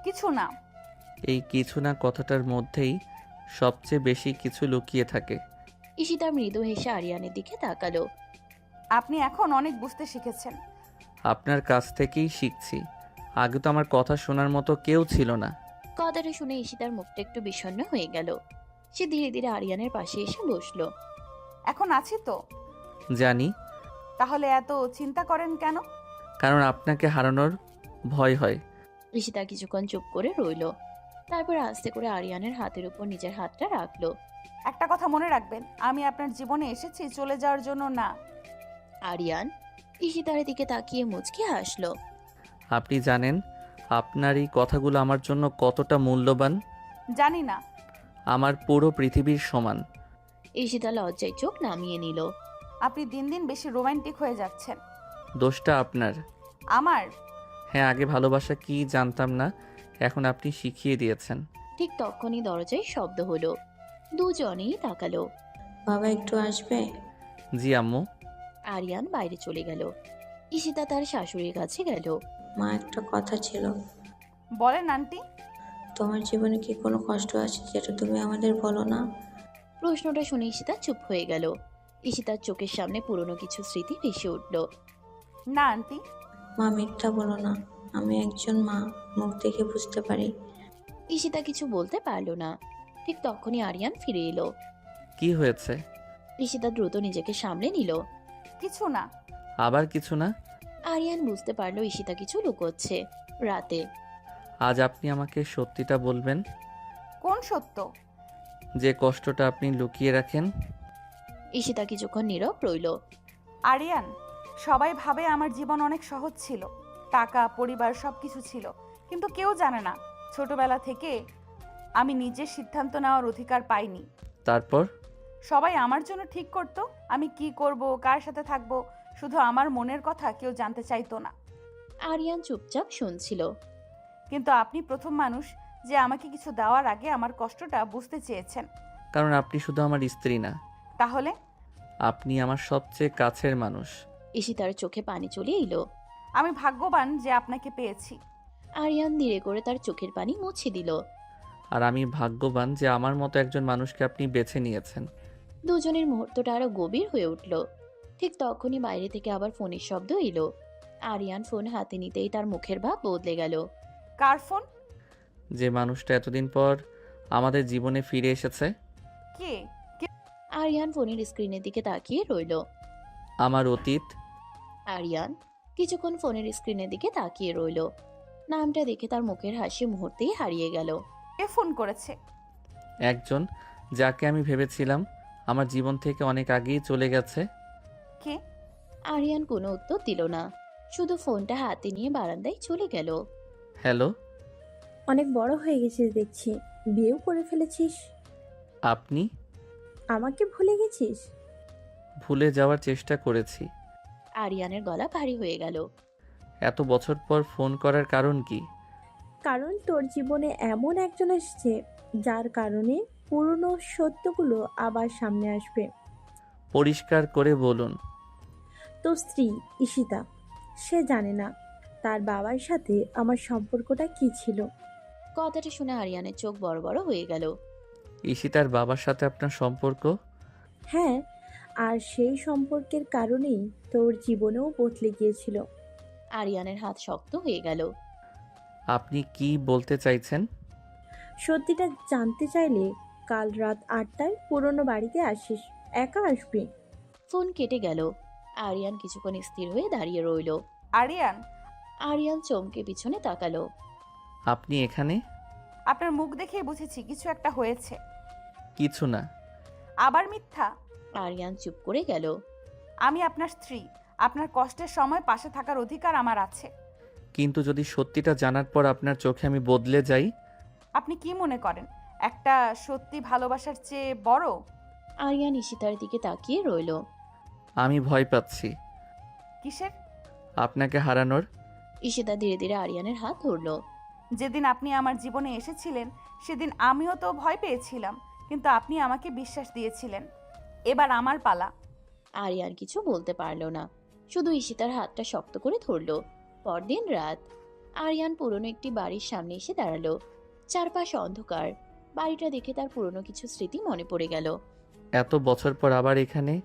কিছু না। এই কিছু না কথাটার মধ্যেই সবচেয়ে বেশি কিছু লুকিয়ে থাকে। ঈশিতা মৃদু হেসে আরিয়ানের দিকে তাকালো। আপনি এখন অনেক বুঝতে শিখেছেন। আপনার কাছ থেকেই শিখছি। আগে তো আমার কথা শোনার মতো কেউ ছিল না। কথাটা শুনে ঈশিতার মুখটা একটু বিষণ্ণ হয়ে গেল। সে ধীরে ধীরে আরিয়ানের পাশে এসে বসলো। এখন আছি তো। জানি। তাহলে এত চিন্তা করেন কেন? কারণ আপনাকে হারানোর ভয় হয়। ঈশিতা কিছুক্ষণ চুপ করে রইল। তারপর আস্তে করে আরিয়ানের হাতের উপর নিজের হাতটা রাখলো। একটা কথা মনে রাখবেন, আমি আপনার জীবনে এসেছি চলে যাওয়ার জন্য না। আরিয়ান ঈশিতার দিকে তাকিয়ে মুচকি হাসলো। আপনি জানেন আপনার এই কথাগুলো আমার জন্য কতটা মূল্যবান? জানি না। আমার পুরো পৃথিবীর সমান। ঈশিতা লজ্জায় চোখ নামিয়ে নিল। আপনি দিন দিন বেশি রোমান্টিক হয়ে যাচ্ছেন। দোষটা আপনার। আমার? হ্যাঁ, আগে ভালোবাসা কি জানতাম না, এখন আপনি শিখিয়ে দিয়েছেন। ঠিক তখনই দরজায় শব্দ হলো। দুজনেই তাকালো। বাবা একটু আসবে? জি আম্মু। আরিয়ান বাইরে চলে গেল। ঈশিতা তার শাশুড়ির কাছে গেল। মা, একটা কথা ছিল। বলেন আন্টি। তোমার জীবনে কি কোনো কষ্ট আছে যেটা তুমি আমাদের বলো না? প্রশ্নটা শুনে ঈশিতা চুপ হয়ে গেল। ঈশিতার চোখের সামনে পুরনো কিছু স্মৃতি ভেসে উঠল। না আন্টি। মা, মিথ্যা বলো না। আমি একজন মা, মুখ দেখে বুঝতে পারি। ঈশিতা কিছু বলতে পারলো না। ঠিক তখনই আরিয়ান ফিরে এলো। কি হয়েছে? ঈশিতা দ্রুত নিজেকে সামলে নিল। কিছু না। আবার কিছু না? আরিয়ান বুঝতে পারলো ঈশিতা কিছু লুকোচ্ছে। রাতে আজ আপনি আমাকে সত্যিটা বলবেন? কোন সত্য? যে কষ্টটা আপনি লুকিয়ে রাখেন। ঈশিতা কিছুক্ষণ নীরব রইল। আরিয়ান, সবাই ভাবে আমার জীবন অনেক সহজ ছিল, টাকা পরিবার সব কিছু ছিল, কিন্তু কেউ জানে না ছোটবেলা থেকে আমি নিজের সিদ্ধান্ত নেওয়ার অধিকার পাইনি। তারপর সবাই আমার জন্য ঠিক করতো আমি কি করব, কার সাথে থাকবো, শুধু আমার মনের কথা কেউ জানতে চাইতো না। আরিয়ান চুপচাপ শুনছিল। কিন্তু আপনি প্রথম মানুষ যে আমাকে কিছু দেওয়ার আগে আমার কষ্টটা বুঝতে চেয়েছেন। কারণ আপনি শুধু আমার স্ত্রী না, তাহলে আপনি আমার সবচেয়ে কাছের মানুষ। ঈশিতার চোখে পানি চলে এলো। আমি ভাগ্যবান যে আপনাকে পেয়েছি। আরিয়ান ধীরে করে তার চোখের পানি মুছে দিল। আর আমি ভাগ্যবান যে আমার মতো একজন মানুষকে আপনি বেছে নিয়েছেন। দুজনের মুহূর্তটা আরো গভীর হয়ে উঠল। ঠিক তখনই বাইরে থেকে আবার ফোনের শব্দ এলো। আরিয়ান ফোন হাতে নিতেই তার মুখের ভাব বদলে গেল। কার ফোন? যে মানুষটা এতদিন পর আমাদের জীবনে ফিরে এসেছে। কে? আরিয়ান ফোনের স্ক্রিনের দিকে তাকিয়ে রইল। আমার অতীত। আরিয়ান কিছুক্ষণ ফোনের স্ক্রিনের দিকে তাকিয়ে রইল। নামটা দেখে তার মুখের হাসি মুহূর্তেই হারিয়ে গেল। কে ফোন করেছে? একজন যাকে আমি ভেবেছিলাম আমার জীবন থেকে অনেক আগেই চলে গেছে। কে? আরিয়ান কোনো উত্তর দিল না, শুধু ফোনটা হাতে নিয়ে বারান্দায় চলে গেল। হ্যালো। অনেক বড় হয়ে গেছিস দেখছি, বিয়েও করে ফেলেছিস। আপনি আমাকে ভুলে গেছিস? ভুলে যাওয়ার চেষ্টা করেছি। আরিয়ানের গলা ভারী হয়ে গেল। এত বছর পর ফোন করার কারণ কি? কারণ তোর জীবনে এমন একজন এসেছে যার কারণে পুরনো সত্যগুলো আবার সামনে আসবে। পরিষ্কার করে বলুন। তোর স্ত্রী ঈশিতা, সে জানে না তার বাবার সাথে আমার সম্পর্কটা কি ছিল। কথাটা শুনে আরিয়ানের চোখ বড় বড় হয়ে গেল। ঈশিতার বাবার সাথে আপনার সম্পর্ক? হ্যাঁ, আর সেই সম্পর্কের কারণেই তোর জীবনেও বদলে গিয়েছিল। আরিয়ানের হাত শক্ত হয়ে গেল। আপনি কি বলতে চাইছেন? সত্যিটা জানতে চাইলে কাল রাত 8টায় পুরনো বাড়িতে আসিস। একা আসবি? ফোন কেটে গেল। আরিয়ান কিছুক্ষণ স্থির হয়ে দাঁড়িয়ে রইল। আরিয়ান? আরিয়ান চমকে পিছনে তাকালো। আপনি এখানে? আপনার মুখ দেখেই বুঝেছি কিছু একটা হয়েছে। কিছু না। আবার মিথ্যা? আরিয়ান চুপ করে গেল। আমি আপনার স্ত্রী, আপনার কষ্টের সময় পাশে থাকার অধিকার আমার আছে। কিন্তু যদি সত্যিটা জানার পর আপনার চোখে আমি বদলে যাই? আপনি কি মনে করেন একটা সত্যি ভালোবাসার চেয়ে বড়? আরিয়ান ঈশিতার দিকে তাকিয়ে রইল। আমি ভয় পাচ্ছি। কিসের? আপনাকে হারানোর। ঈশিতা ধীরে ধীরে আরিয়ানের হাত ধরল। যেদিন আপনি আমার জীবনে এসেছিলেন সেদিন আমিও তো ভয় পেয়েছিলাম, কিন্তু আপনি আমাকে বিশ্বাস দিয়েছিলেন। এবার আমার পালা। আরিয়ান কিছু বলতে পারল না, শুধু ঈশিতার হাতটা শক্ত করে ধরল। পরদিন রাত আরিয়ান পুরনো একটি বাড়ির সামনে এসে দাঁড়ালো। চারপাশ অন্ধকার। বাড়িটা দেখে তার পুরনো কিছু স্মৃতি মনে পড়ে গেল। এত বছর পর আবার এখানে?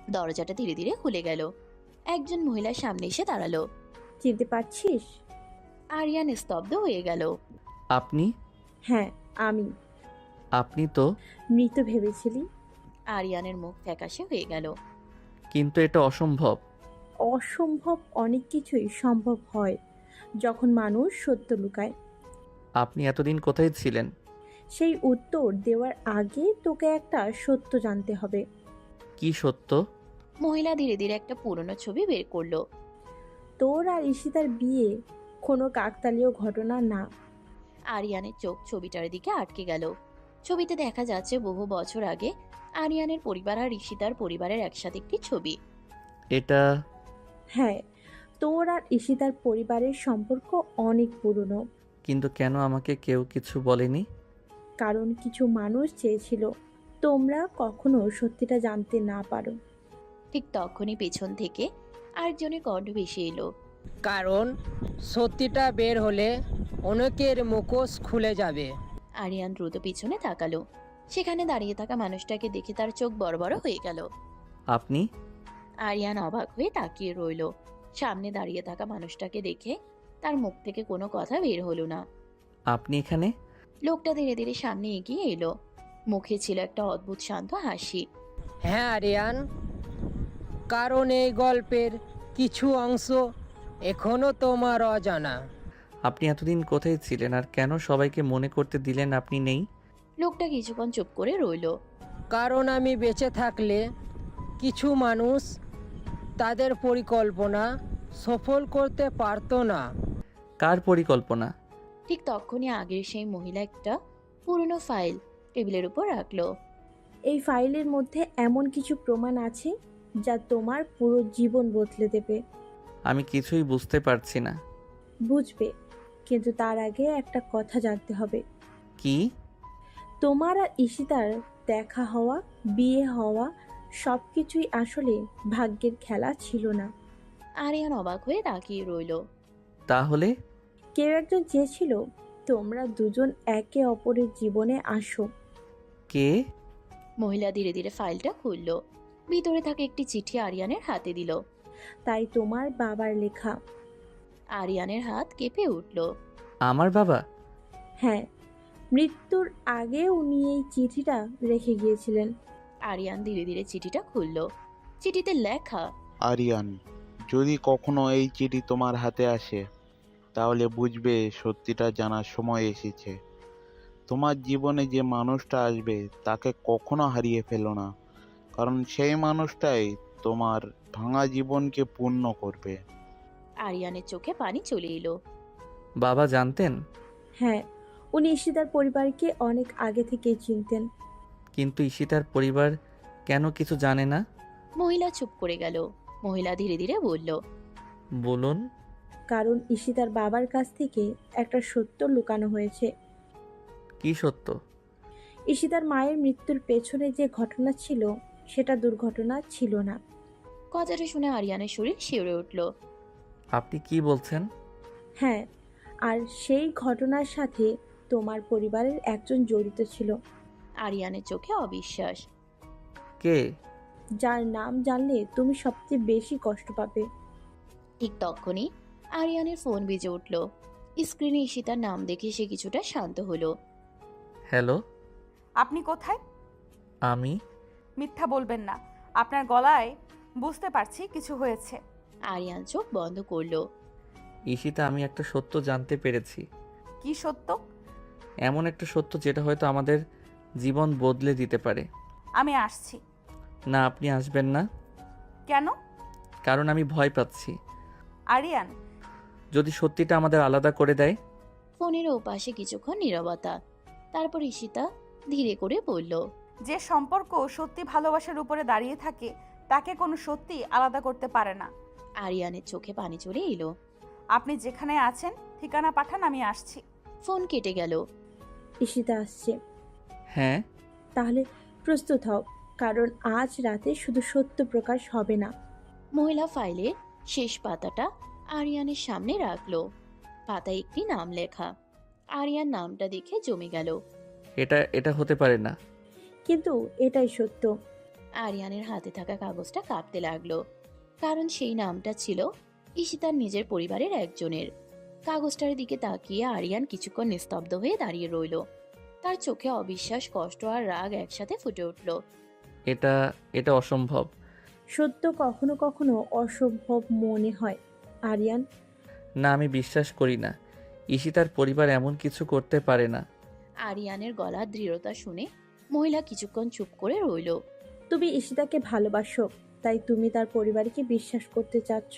দরজাটা ধীরে ধীরে খুলে গেল। একজন মহিলার সামনে এসে দাঁড়ালো। চিনতে পারছিস? আরিয়ান স্তব্ধ হয়ে গেল। আপনি? হ্যাঁ, আমি। আপনি তো মৃত ভেবেছিলি? আরিয়ানের মুখ ফ্যাকাশে হয়ে গেল। কিন্তু এটা অসম্ভব। অসম্ভব অনেক কিছুই সম্ভব হয় যখন মানুষ সত্য লুকায়। আপনি এতদিন কোথায় ছিলেন? সেই উত্তর দেওয়ার আগে তোকে একটা সত্য জানতে হবে। কি সত্য? মহিলা ধীরে ধীরে একটা পুরনো ছবি বের করলো। তোর আর ঈশিতার বিয়ে কোনো কাকতালীয় ঘটনা না। আরিয়ানের চোখ ছবিটার দিকে আটকে গেল। ছবিতে দেখা যাচ্ছে বহু বছর আগে আরিয়ানের পরিবার আর ঈশিতার পরিবারের একসাথে একটি ছবি। এটা? হ্যাঁ, তোর আর ঈশিতার পরিবারের সম্পর্ক অনেক পুরনো। কিন্তু কেন আমাকে কেউ কিছু বলেনি? কারণ কিছু মানুষ চেয়েছিল তোমরা কখনো সত্যিটা জানতে না পারো। ঠিক তখনই পেছন থেকে আরেকজনের কণ্ঠ ভেসে এলো। কারণ সত্যিটা বের হলে অনেকের মুখোশ খুলে যাবে। আরিয়ান দ্রুত পিছনে তাকালো। সেখানে দাঁড়িয়ে থাকা মানুষটাকে দেখে তার চোখ বড় বড় হয়ে গেল। আপনি? আরিয়ান অবাক হয়ে তাকিয়ে রইল। সামনে দাঁড়িয়ে থাকা মানুষটাকে দেখে তার মুখ থেকে কোনো কথা বের হলো না। আপনি এখানে? লোকটা ধীরে ধীরে সামনে এগিয়ে এলো। মুখে ছিল একটা অদ্ভুত শান্ত হাসি। হ্যাঁ আরিয়ান, কারণ এই গল্পের কিছু অংশ এখনো তোমার অজানা। আপনি এতদিন কোথায় ছিলেন আর কেন সবাইকে মনে করতে দিলেন আপনি নেই? লোকটা কিছুক্ষণ চুপ করে রইল। কারণ আমি বেঁচে থাকলে কিছু মানুষ তাদের পরিকল্পনা সফল করতে পারতো না। কার পরিকল্পনা? ঠিক তখনই আগের সেই মহিলা একটা পুরনো ফাইল টেবিলের উপর রাখলো। এই ফাইলের মধ্যে এমন কিছু প্রমাণ আছে যা তোমার পুরো জীবন বদলে দেবে। আমি কিছুই বুঝতে পারছি না। বুঝবে, কিন্তু তার আগে একটা কথা জানতে হবে। কি? তোমার আর ঈশিতার দেখা হওয়া, বিয়ে হওয়া সব কিছুই আসলে ভাগ্যের খেলা ছিল না। আরিয়ান অবাক হয়ে তাকিয়ে রইল। তাহলে? কেউ একজন চেয়েছিল তোমরা দুজন একে অপরের জীবনে আসো। কে? মহিলা ধীরে ধীরে ফাইলটা খুলল। ভিতরে থাকা একটি চিঠি আরিয়ানের হাতে দিল। তাই তোমার বাবার লেখা। আরিয়ানের হাত কেঁপে উঠল। আমার বাবা? হ্যাঁ, মৃত্যুর আগে উনি এই চিঠিটা রেখে গিয়েছিলেন। আরিয়ান ধীরে ধীরে চিঠিটা খুলল। চিঠিতে লেখা, আরিয়ান, যদি কখনো এই চিঠি তোমার হাতে আসে তাহলে বুঝবে সত্যিটা জানার সময় এসেছে। তোমার জীবনে যে মানুষটা আসবে তাকে কখনো হারিয়ে ফেলো না, কারণ সেই মানুষটাই তোমার ভাঙা জীবনকে পূর্ণ করবে। আরিয়ানের চোখে পানি চলে এলো। বাবা জানতেন? হ্যাঁ, উনি ঈশিতার পরিবারকে অনেক আগে থেকেই চিনতেন। কিন্তু ঈশিতার পরিবার কেন কিছু জানে না? মহিলা চুপ করে গেল। মহিলা ধীরে ধীরে বলল, বলুন। কারণ ঈশিতার বাবার কাছ থেকে একটা সত্য লুকানো হয়েছে। কি সত্য? ঈশিতার মায়ের মৃত্যুর পেছনে যে ঘটনা ছিল সেটা দুর্ঘটনা ছিল না। কথাটা শুনে আরিয়ানের শরীর শিউরে উঠল। আপনি কি বলছেন? হ্যাঁ, আর সেই ঘটনার সাথে তোমার পরিবারের একজন জড়িত ছিল। আরিয়ানের চোখে অবিশ্বাস। কে? যার নাম জানলে তুমি সবচেয়ে বেশি কষ্ট পাবে। ঠিক তখনই আরিয়ানের ফোন বেজে উঠল। স্ক্রিনে ঈশিতার নাম দেখে সে কিছুটা শান্ত হলো। হ্যালো, আপনি কোথায়? আমি। মিথ্যা বলবেন না, আপনার গলায় বুঝতে পারছি কিছু হয়েছে। আরিয়ান চোখ বন্ধ করলো। ঈশিতা, আমি একটা সত্য জানতে পেরেছি। কি সত্য? এমন একটা সত্য যেটা হয়তো আমাদের জীবন বদলে দিতে পারে। আমি আসছি। না, আপনি আসবেন না। কেন? কারণ আমি ভয় পাচ্ছি। আরিয়ান, যদি সত্যিটা আমাদের আলাদা করে দেয়। ফোনের ওপাশে কিছুক্ষণ নীরবতা। তারপর ঈশিতা ধীরে করে বলল, যে সম্পর্ক সত্যি ভালোবাসার উপরে দাঁড়িয়ে থাকে তাকে কোনো সত্যি আলাদা করতে পারে না। আরিয়ানের চোখে পানি চলে এলো। আপনি যেখানে আছেন ঠিকানা পাঠান, আমি আসছি। ফোন কেটে গেল। ঈশিতা আসছে। হ্যাঁ। তাহলে প্রস্তুত হও, কারণ আজ রাতে শুধু সত্য প্রকাশ হবে না। মহিলা ফাইলের শেষ পাতাটা আরিয়ানের সামনে রাখলো। পাতায় একটি নাম লেখা। আরিয়ান নামটা দেখে জমে গেল। এটা হতে পারে না। কিন্তু এটাই সত্য। আরিয়ানের হাতে থাকা কাগজটা কাঁপতে লাগলো, কারণ সেই নামটা ছিল ঈশিতার নিজের পরিবারের একজনের। কাগজটার দিকে তাকিয়ে আরিয়ান কিছুক্ষণ নিস্তব্ধ হয়ে দাঁড়িয়ে রইল। তার চোখে অবিশ্বাস, কষ্ট আর রাগ একসাথে ফুটে উঠল। এটা অসম্ভব। সত্য কখনো কখনো অসম্ভব মনে হয় আরিয়ান। না, আমি বিশ্বাস করি না। ঈশিতার পরিবার এমন কিছু করতে পারে না। আরিয়ানের গলার দৃঢ়তা শুনে মহিলা কিছুক্ষণ চুপ করে রইল। তুমি ঈশিতাকে ভালোবাসো, তাই তুমি তার পরিবারকে বিশ্বাস করতে চাচ্ছ,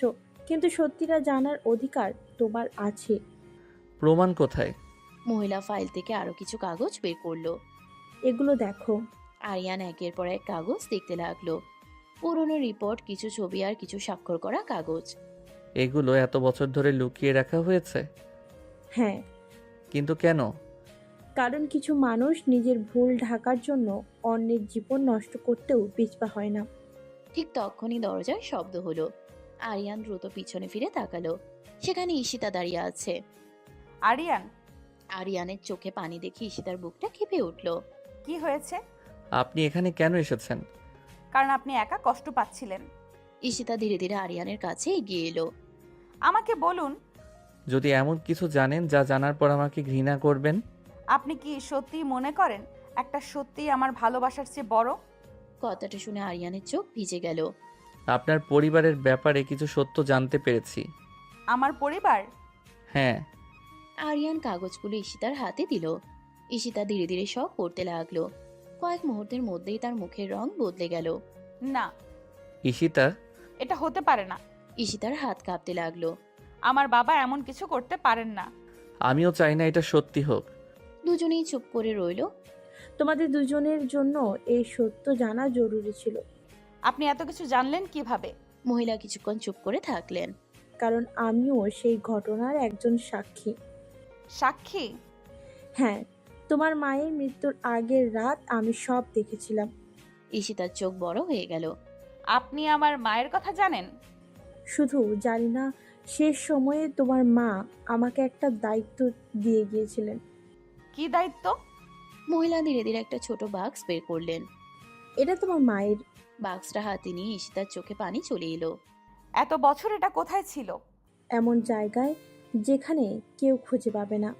কিন্তু সত্যিটা জানার অধিকার তোমার আছে। প্রমাণ কোথায়? মহিলা ফাইল থেকে আরো কিছু কাগজ বের করলো। এগুলো দেখো। আরিয়ান একের পর এক কাগজ দেখতে লাগলো। পুরনো রিপোর্ট, কিছু ছবি আর কিছু স্বাক্ষর করা কাগজ। এগুলো এত বছর ধরে লুকিয়ে রাখা হয়েছে? হ্যাঁ। কিন্তু কেন? কারণ কিছু মানুষ নিজের ভুল ঢাকার জন্য অন্যের জীবন নষ্ট করতেও পিছপা হয় না। ঠিক তখনই দরজায় শব্দ হলো। আরিয়ান দ্রুত পিছনে ফিরে তাকালো। সেখানে ঈশিতা দাঁড়িয়ে আছে। আরিয়ান। আরিয়ানের চোখে পানি দেখে ঈশিতার বুকটা কেঁপে উঠল। কি হয়েছে? আপনি এখানে কেন এসেছেন? কারণ আপনি একা কষ্ট পাচ্ছিলেন। ঈশিতা ধীরে ধীরে আরিয়ানের কাছে এগিয়ে এলো। আমাকে বলুন, যদি এমন কিছু জানেন যা জানার পর আমাকে ঘৃণা করবেন। আপনি কি সত্যি মনে করেন একটা সত্যি আমার ভালোবাসার চেয়ে বড়? কথাটা শুনে আরিয়ানের চোখ ভিজে গেল। আপনার পরিবারের ব্যাপারে কিছু সত্য জানতে পেরেছি। আমার পরিবার? হ্যাঁ। আরিয়ান কাগজগুলো ঈশিতার হাতে দিল। ঈশিতা ধীরে ধীরে সব পড়তে লাগলো। কয়েক মুহূর্তের মধ্যেই তার মুখের রং বদলে গেল। না। ঈশিতা, এটা হতে পারে না। ঈশিতার হাত কাঁপতে লাগলো। আমার বাবা এমন কিছু করতে পারেন না। আমিও চাই না এটা সত্যি হোক। দুজনেই চুপ করে রইল। তোমাদের দুজনের জন্য এই সত্য জানা জরুরি ছিল। আপনি এত কিছু জানলেন কিভাবে? মহিলা কিছুক্ষণ চুপ করে থাকলেন। কারণ আমিও সেই ঘটনার একজন সাক্ষী। সাক্ষী? হ্যাঁ, তোমার মায়ের মৃত্যুর আগের রাত আমি সব দেখেছিলাম। ঈশিতার চোখ বড় হয়ে গেল। আপনি আমার মায়ের কথা জানেন? শুধু জানি না, শেষ সময়ে তোমার মা আমাকে একটা দায়িত্ব দিয়ে গিয়েছিলেন। কি দায়িত্ব? মহিলা ধীরে ধীরে একটা ছোট বাক্স বের করলেন। এটা তোমার মায়ের। বাক্সটা হাতে নিয়ে ঈশিতার চোখে পানি চলে এলো। এত বছর এটা কোথায় ছিল? এমন জায়গায় যেখানে কেউ খুঁজে পাবে না।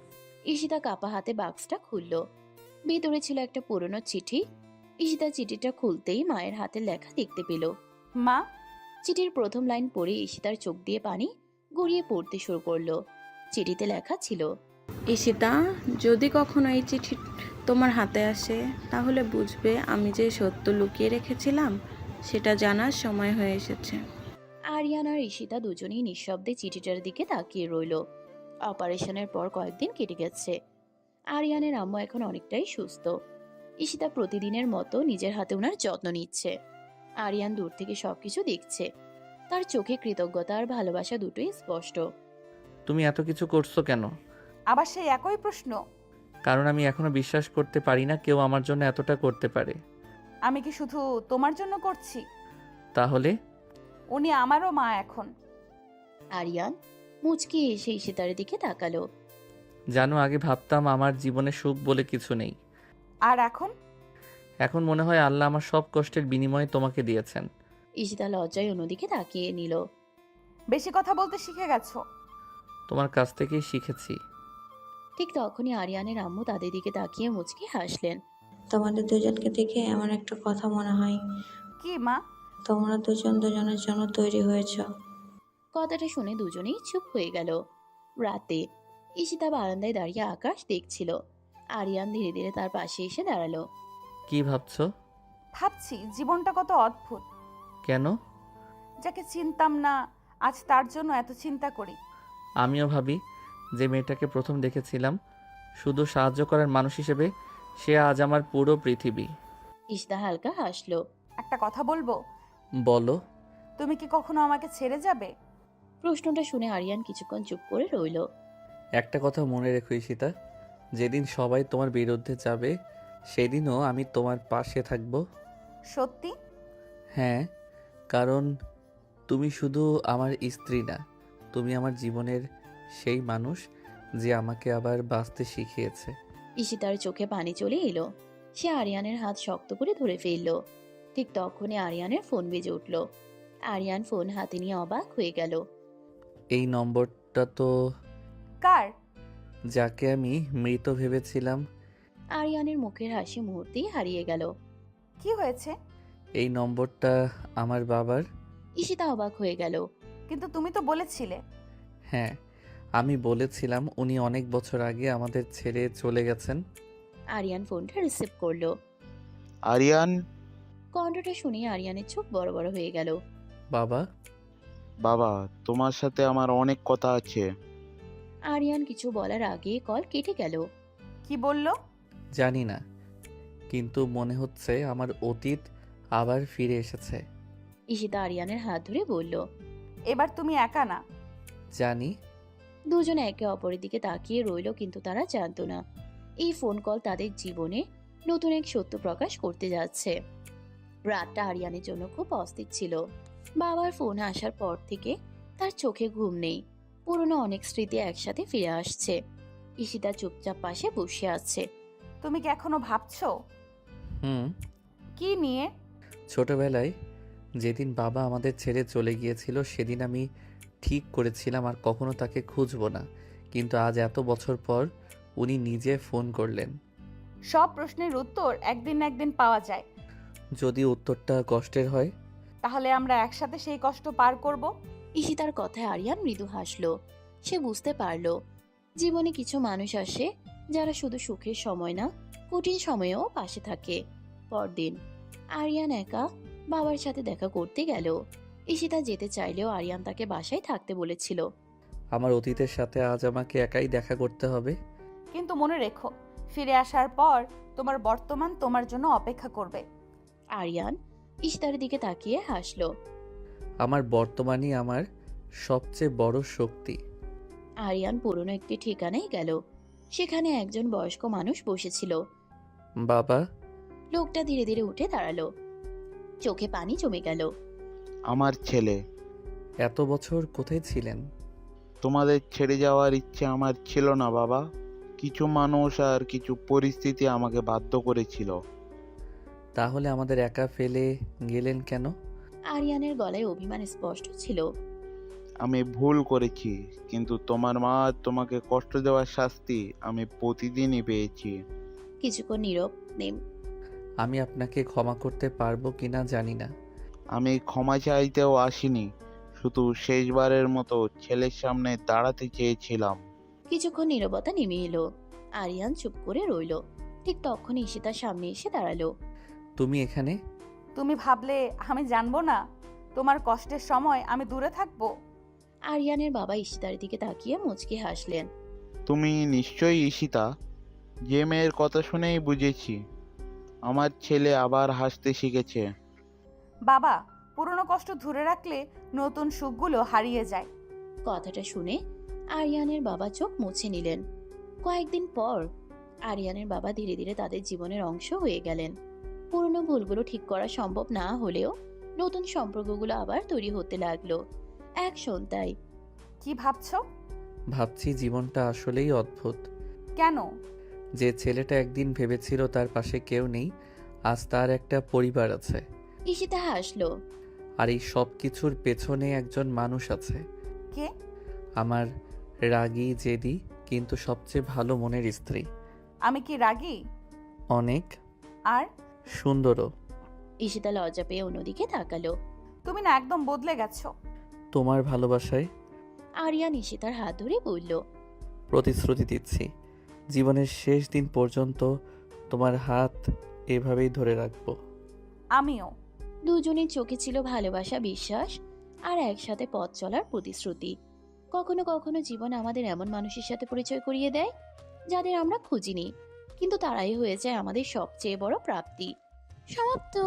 ঈশিতা কাপা হাতে বাক্সটা খুলল। ভেতরে ছিল একটা পুরনো চিঠি। ঈশিতা চিঠিটা খুলতেই মায়ের হাতের লেখা দেখতে পেল। মা? চিঠির প্রথম লাইন পড়ে ঈশিতার চোখ দিয়ে পানি গড়িয়ে পড়তে শুরু করলো। চিঠিতে লেখা ছিল, ঈশিতা, যদি কখনো এই চিঠি তোমার হাতে আসে তাহলে বুঝবে আমি যে সত্য লুকিয়ে রেখেছিলাম সেটা জানার সময় হয়ে এসেছে। আরিয়ান আর ঈশিতা দুজনেই নিঃশব্দে চিঠিটার দিকে তাকিয়ে রইল। অপারেশনের পর কয়েকদিন কেটে গেছে। আরিয়ানের আম্মু এখন অনেকটাই সুস্থ। ঈশিতা প্রতিদিনের মতো নিজের হাতে ওনার যত্ন নিচ্ছে। আরিয়ান দূর থেকে সবকিছু দেখছে। তার চোখে কৃতজ্ঞতা আর ভালোবাসা দুটোই স্পষ্ট। তুমি এত কিছু করছো কেন? আবার সেই একই প্রশ্ন? কারণ আমি এখনো বিশ্বাস করতে পারি না কেউ আমার জন্য এতটা করতে পারে। আমি কি শুধু তোমার জন্য করছি? তাহলে? উনি আমারও মা এখন। আরিয়ান মুচকি এসে ঈশিতার দিকে তাকালো। জানো, আগে ভাবতাম আমার জীবনে সুখ বলে কিছু নেই। আর এখন? এখন মনে হয় আল্লাহ আমার সব কষ্টের বিনিময়ে তোমাকে দিয়েছেন। ঈশিতা লজ্জায় অন্যদিকে তাকিয়ে নিল। বেশি কথা বলতে শিখে গেছো? তোমার কাছ থেকেই শিখেছি। ঠিক তখনই আরিয়ানের আম্মু তাদের দিকে তাকিয়ে মুচকি হাসলেন। তোমাদের দুজনকে দেখে এমন একটা কথা মনে হয়। কি মা? তোমরা দুজন দুজনের জন্য তৈরি হয়েছ। কথাটা শুনে দুজনেই চুপ হয়ে গেল। রাতে ঈশিতা বারান্দায় দাঁড়িয়ে আকাশ দেখছিল। আরিয়ান ধীরে ধীরে তার পাশে এসে দাঁড়ালো। কি ভাবছো? ভাবছি জীবনটা কত অদ্ভুত। কেন? যাকে চিনতাম না আজ তার জন্য এত চিন্তা করি। আমিও ভাবি যে মেয়েটাকে প্রথম দেখেছিলাম শুধু সাহায্য করার মানুষ হিসেবে, সে আজ আমার পুরো পৃথিবী। ঈশিতা হালকা হাসলো। একটা কথা বলবো? বলো। তুমি কি কখনো আমাকে ছেড়ে যাবে? প্রশ্নটা শুনে আরিয়ান কিছুক্ষণ চুপ করে রইল। একটা কথা মনে রেখো ঈশিতা, যেদিন সবাই তোমার বিরুদ্ধে যাবে সেদিনও আমি তোমার পাশে থাকব। সত্যি? হ্যাঁ, কারণ তুমি শুধু আমার স্ত্রী না, তুমি আমার জীবনের সেই মানুষ যে আমাকে আবার বাঁচতে শিখিয়েছে। ঈশিতার চোখে পানি চলে এলো। সে আরিয়ানের হাত শক্ত করে ধরে ফেলল। ঠিক তখনই আরিয়ানের ফোন বেজে উঠল। আরিয়ান ফোন হাতে নিয়ে অবাক হয়ে গেল। এই নম্বরটা তো কার? যাকে আমি মৃত ভেবেছিলাম। আরিয়ানের মুখের হাসি মুহূর্তেই হারিয়ে গেল। কি হয়েছে? এই নম্বরটা আমার বাবার। ঈশিতা অবাক হয়ে গেল। কিন্তু তুমি তো বলেছিলে। হ্যাঁ, আমি বলেছিলাম উনি অনেক বছর আগে আমাদের ছেড়ে চলে গেছেন। আরিয়ান ফোনটা রিসিভ করলো। আরিয়ান? কণ্ঠটা শুনে আরিয়ানের চোখ বড় বড় হয়ে গেল। বাবা? বাবা, তোমার সাথে আমার অনেক কথা আছে। আরিয়ান কিছু বলার আগে কল কেটে গেল। কি বললো? জানি না, কিন্তু মনে হচ্ছে আমার অতীত আবার ফিরে এসেছে। ঈশিতা আরিয়ানের হাত ধরে বলল, এবার তুমি একা না। জানি। দুজনে একে অপরের দিকে তাকিয়ে রইল, কিন্তু তারা জানতো না এই ফোন কল তাদের জীবনে নতুন এক সত্য প্রকাশ করতে যাচ্ছে। রাতটা আরিয়ানের জন্য খুব অস্থির ছিল। বাবার ফোন আসার পর থেকে তার চোখে ঘুম নেই। পুরনো অনেক স্মৃতি একসাথে ফিরে আসছে। ঈশিতা চুপচাপ পাশে বসে আছে। তুমি কি এখনো ভাবছো? কি নিয়ে? ছোটবেলায় যেদিন বাবা আমাদের ছেড়ে চলে গিয়েছিল সেদিন আমি ঠিক করেছিলাম আর কখনো তাকে খুঁজবো না, কিন্তু আজ এত বছর পর উনি নিজে ফোন করলেন। সব প্রশ্নের উত্তর একদিন না একদিন পাওয়া যায়। যদি উত্তরটা কষ্টের হয়, তাহলে আমরা একসাথে সেই কষ্ট পার করব। ঈশিতার কথায় আরিয়ান মৃদু হাসলো। সে বুঝতে পারলো জীবনে কিছু মানুষ আসে যারা শুধু সুখের সময় না, কঠিন সময়েও পাশে থাকে। পরদিন আরিয়ান একা বাবার সাথে দেখা করতে গেল। ঈশিতা যেতে চাইলেও আরিয়ান তাকে বাসায় থাকতে বলেছিল। আমার অতীতের সাথে আজ আমাকে একাই দেখা করতে হবে। কিন্তু মনে রেখো, ফিরে আসার পর তোমার বর্তমান তোমার জন্য অপেক্ষা করবে। আরিয়ান ঈশিতার দিকে তাকিয়ে হাসলো। আমার বর্তমানই আমার সবচেয়ে বড় শক্তি। আরিয়ান পুরনো একটি ঠিকানায় গেল। সেখানে একজন বয়স্ক মানুষ বসেছিল। বাবা, লোকটা ধীরে ধীরে উঠে দাঁড়ালো। চোখে পানি জমে গেল। আমার ছেলে। এত বছর কোথায় ছিলেন? তোমাদের ছেড়ে যাওয়ার ইচ্ছে আমার ছিল না বাবা। কিছু মানুষ আর কিছু পরিস্থিতি আমাকে বাধ্য করেছিল। তাহলে আমাদের একা ফেলে গেলেন কেন? আরিয়ানের গলায় অভিমান স্পষ্ট ছিল। আমি ভুল করেছি, কিন্তু তোমার মা আর তোমাকে কষ্ট দেওয়ার শাস্তি আমি প্রতিদিনই পেয়েছি। কিছুক্ষণ নীরব নেম। আমি আপনাকে ক্ষমা করতে পারবো কিনা জানি না। আমি ক্ষমা চাইতেও আসিনি, শুধু শেষবারের মতো ছেলের সামনে দাঁড়াতে চেয়েছিলাম। কিছুক্ষণ নীরবতা নেমে এলো। আরিয়ান চুপ করে রইল। ঠিক তখনই ঈশিতার সামনে এসে দাঁড়ালো। তুমি এখানে? তুমি ভাবলে আমি জানবো না তোমার কষ্টের সময় আমি দূরে থাকবো? আরিয়ানের বাবা ঈশিতার দিকে তাকিয়ে মুচকি হাসলেন। তুমি নিশ্চয়ই ঈশিতা, যে মেয়ের কথা শুনেই বুঝেছি আমার ছেলে আবার হাসতে শিখেছে। বাবা, পুরনো কষ্ট ধরে রাখলে নতুন সুখগুলো হারিয়ে যায়। কথাটা শুনে আরিয়ানের বাবা চোখ মুছে নিলেন। কয়েকদিন পর আরিয়ানের বাবা ধীরে ধীরে তাদের জীবনের অংশ হয়ে গেলেন। পুরনো ভুলগুলো ঠিক করা সম্ভব না হলেও নতুন সম্পর্কগুলো আবার তৈরি হতে লাগলো এক সন্ধ্যায়। কি ভাবছো? ভাবছি জীবনটা আসলেই অদ্ভুত। কেন? যে ছেলেটা একদিন ভেবেছিল তার পাশে কেউ নেই, আজ তার একটা পরিবার আছে। ঈশিতা হাসলো। আর এই সব কিছুর পেছনে একজন মানুষ আছে। কে? আমার রাগী, জেদি কিন্তু সবচেয়ে ভালো মনের স্ত্রী। আমি কি রাগী? অনেক। আর সুন্দরও। ঈশিতা লজ্জা পেয়ে অন্যদিকে তাকালো। তুমি না একদম বদলে গেছো। তোমার ভালোবাসায়। আরিয়ান ঈশিতার হাত ধরে বলল। প্রতিশ্রুতি দিচ্ছি, জীবনের শেষ দিন পর্যন্ত তোমার হাত এভাবেই ধরে রাখবো। আমিও। দুজনের চোখে ছিল ভালোবাসা, বিশ্বাস আর একসাথে পথ চলার প্রতিশ্রুতি। কখনো কখনো জীবন আমাদের এমন মানুষের সাথে পরিচয় করিয়ে দেয় যাদের আমরা খুঁজিনি, কিন্তু তারাই হয়ে যায় আমাদের সবচেয়ে বড় প্রাপ্তি। সমাপ্ত।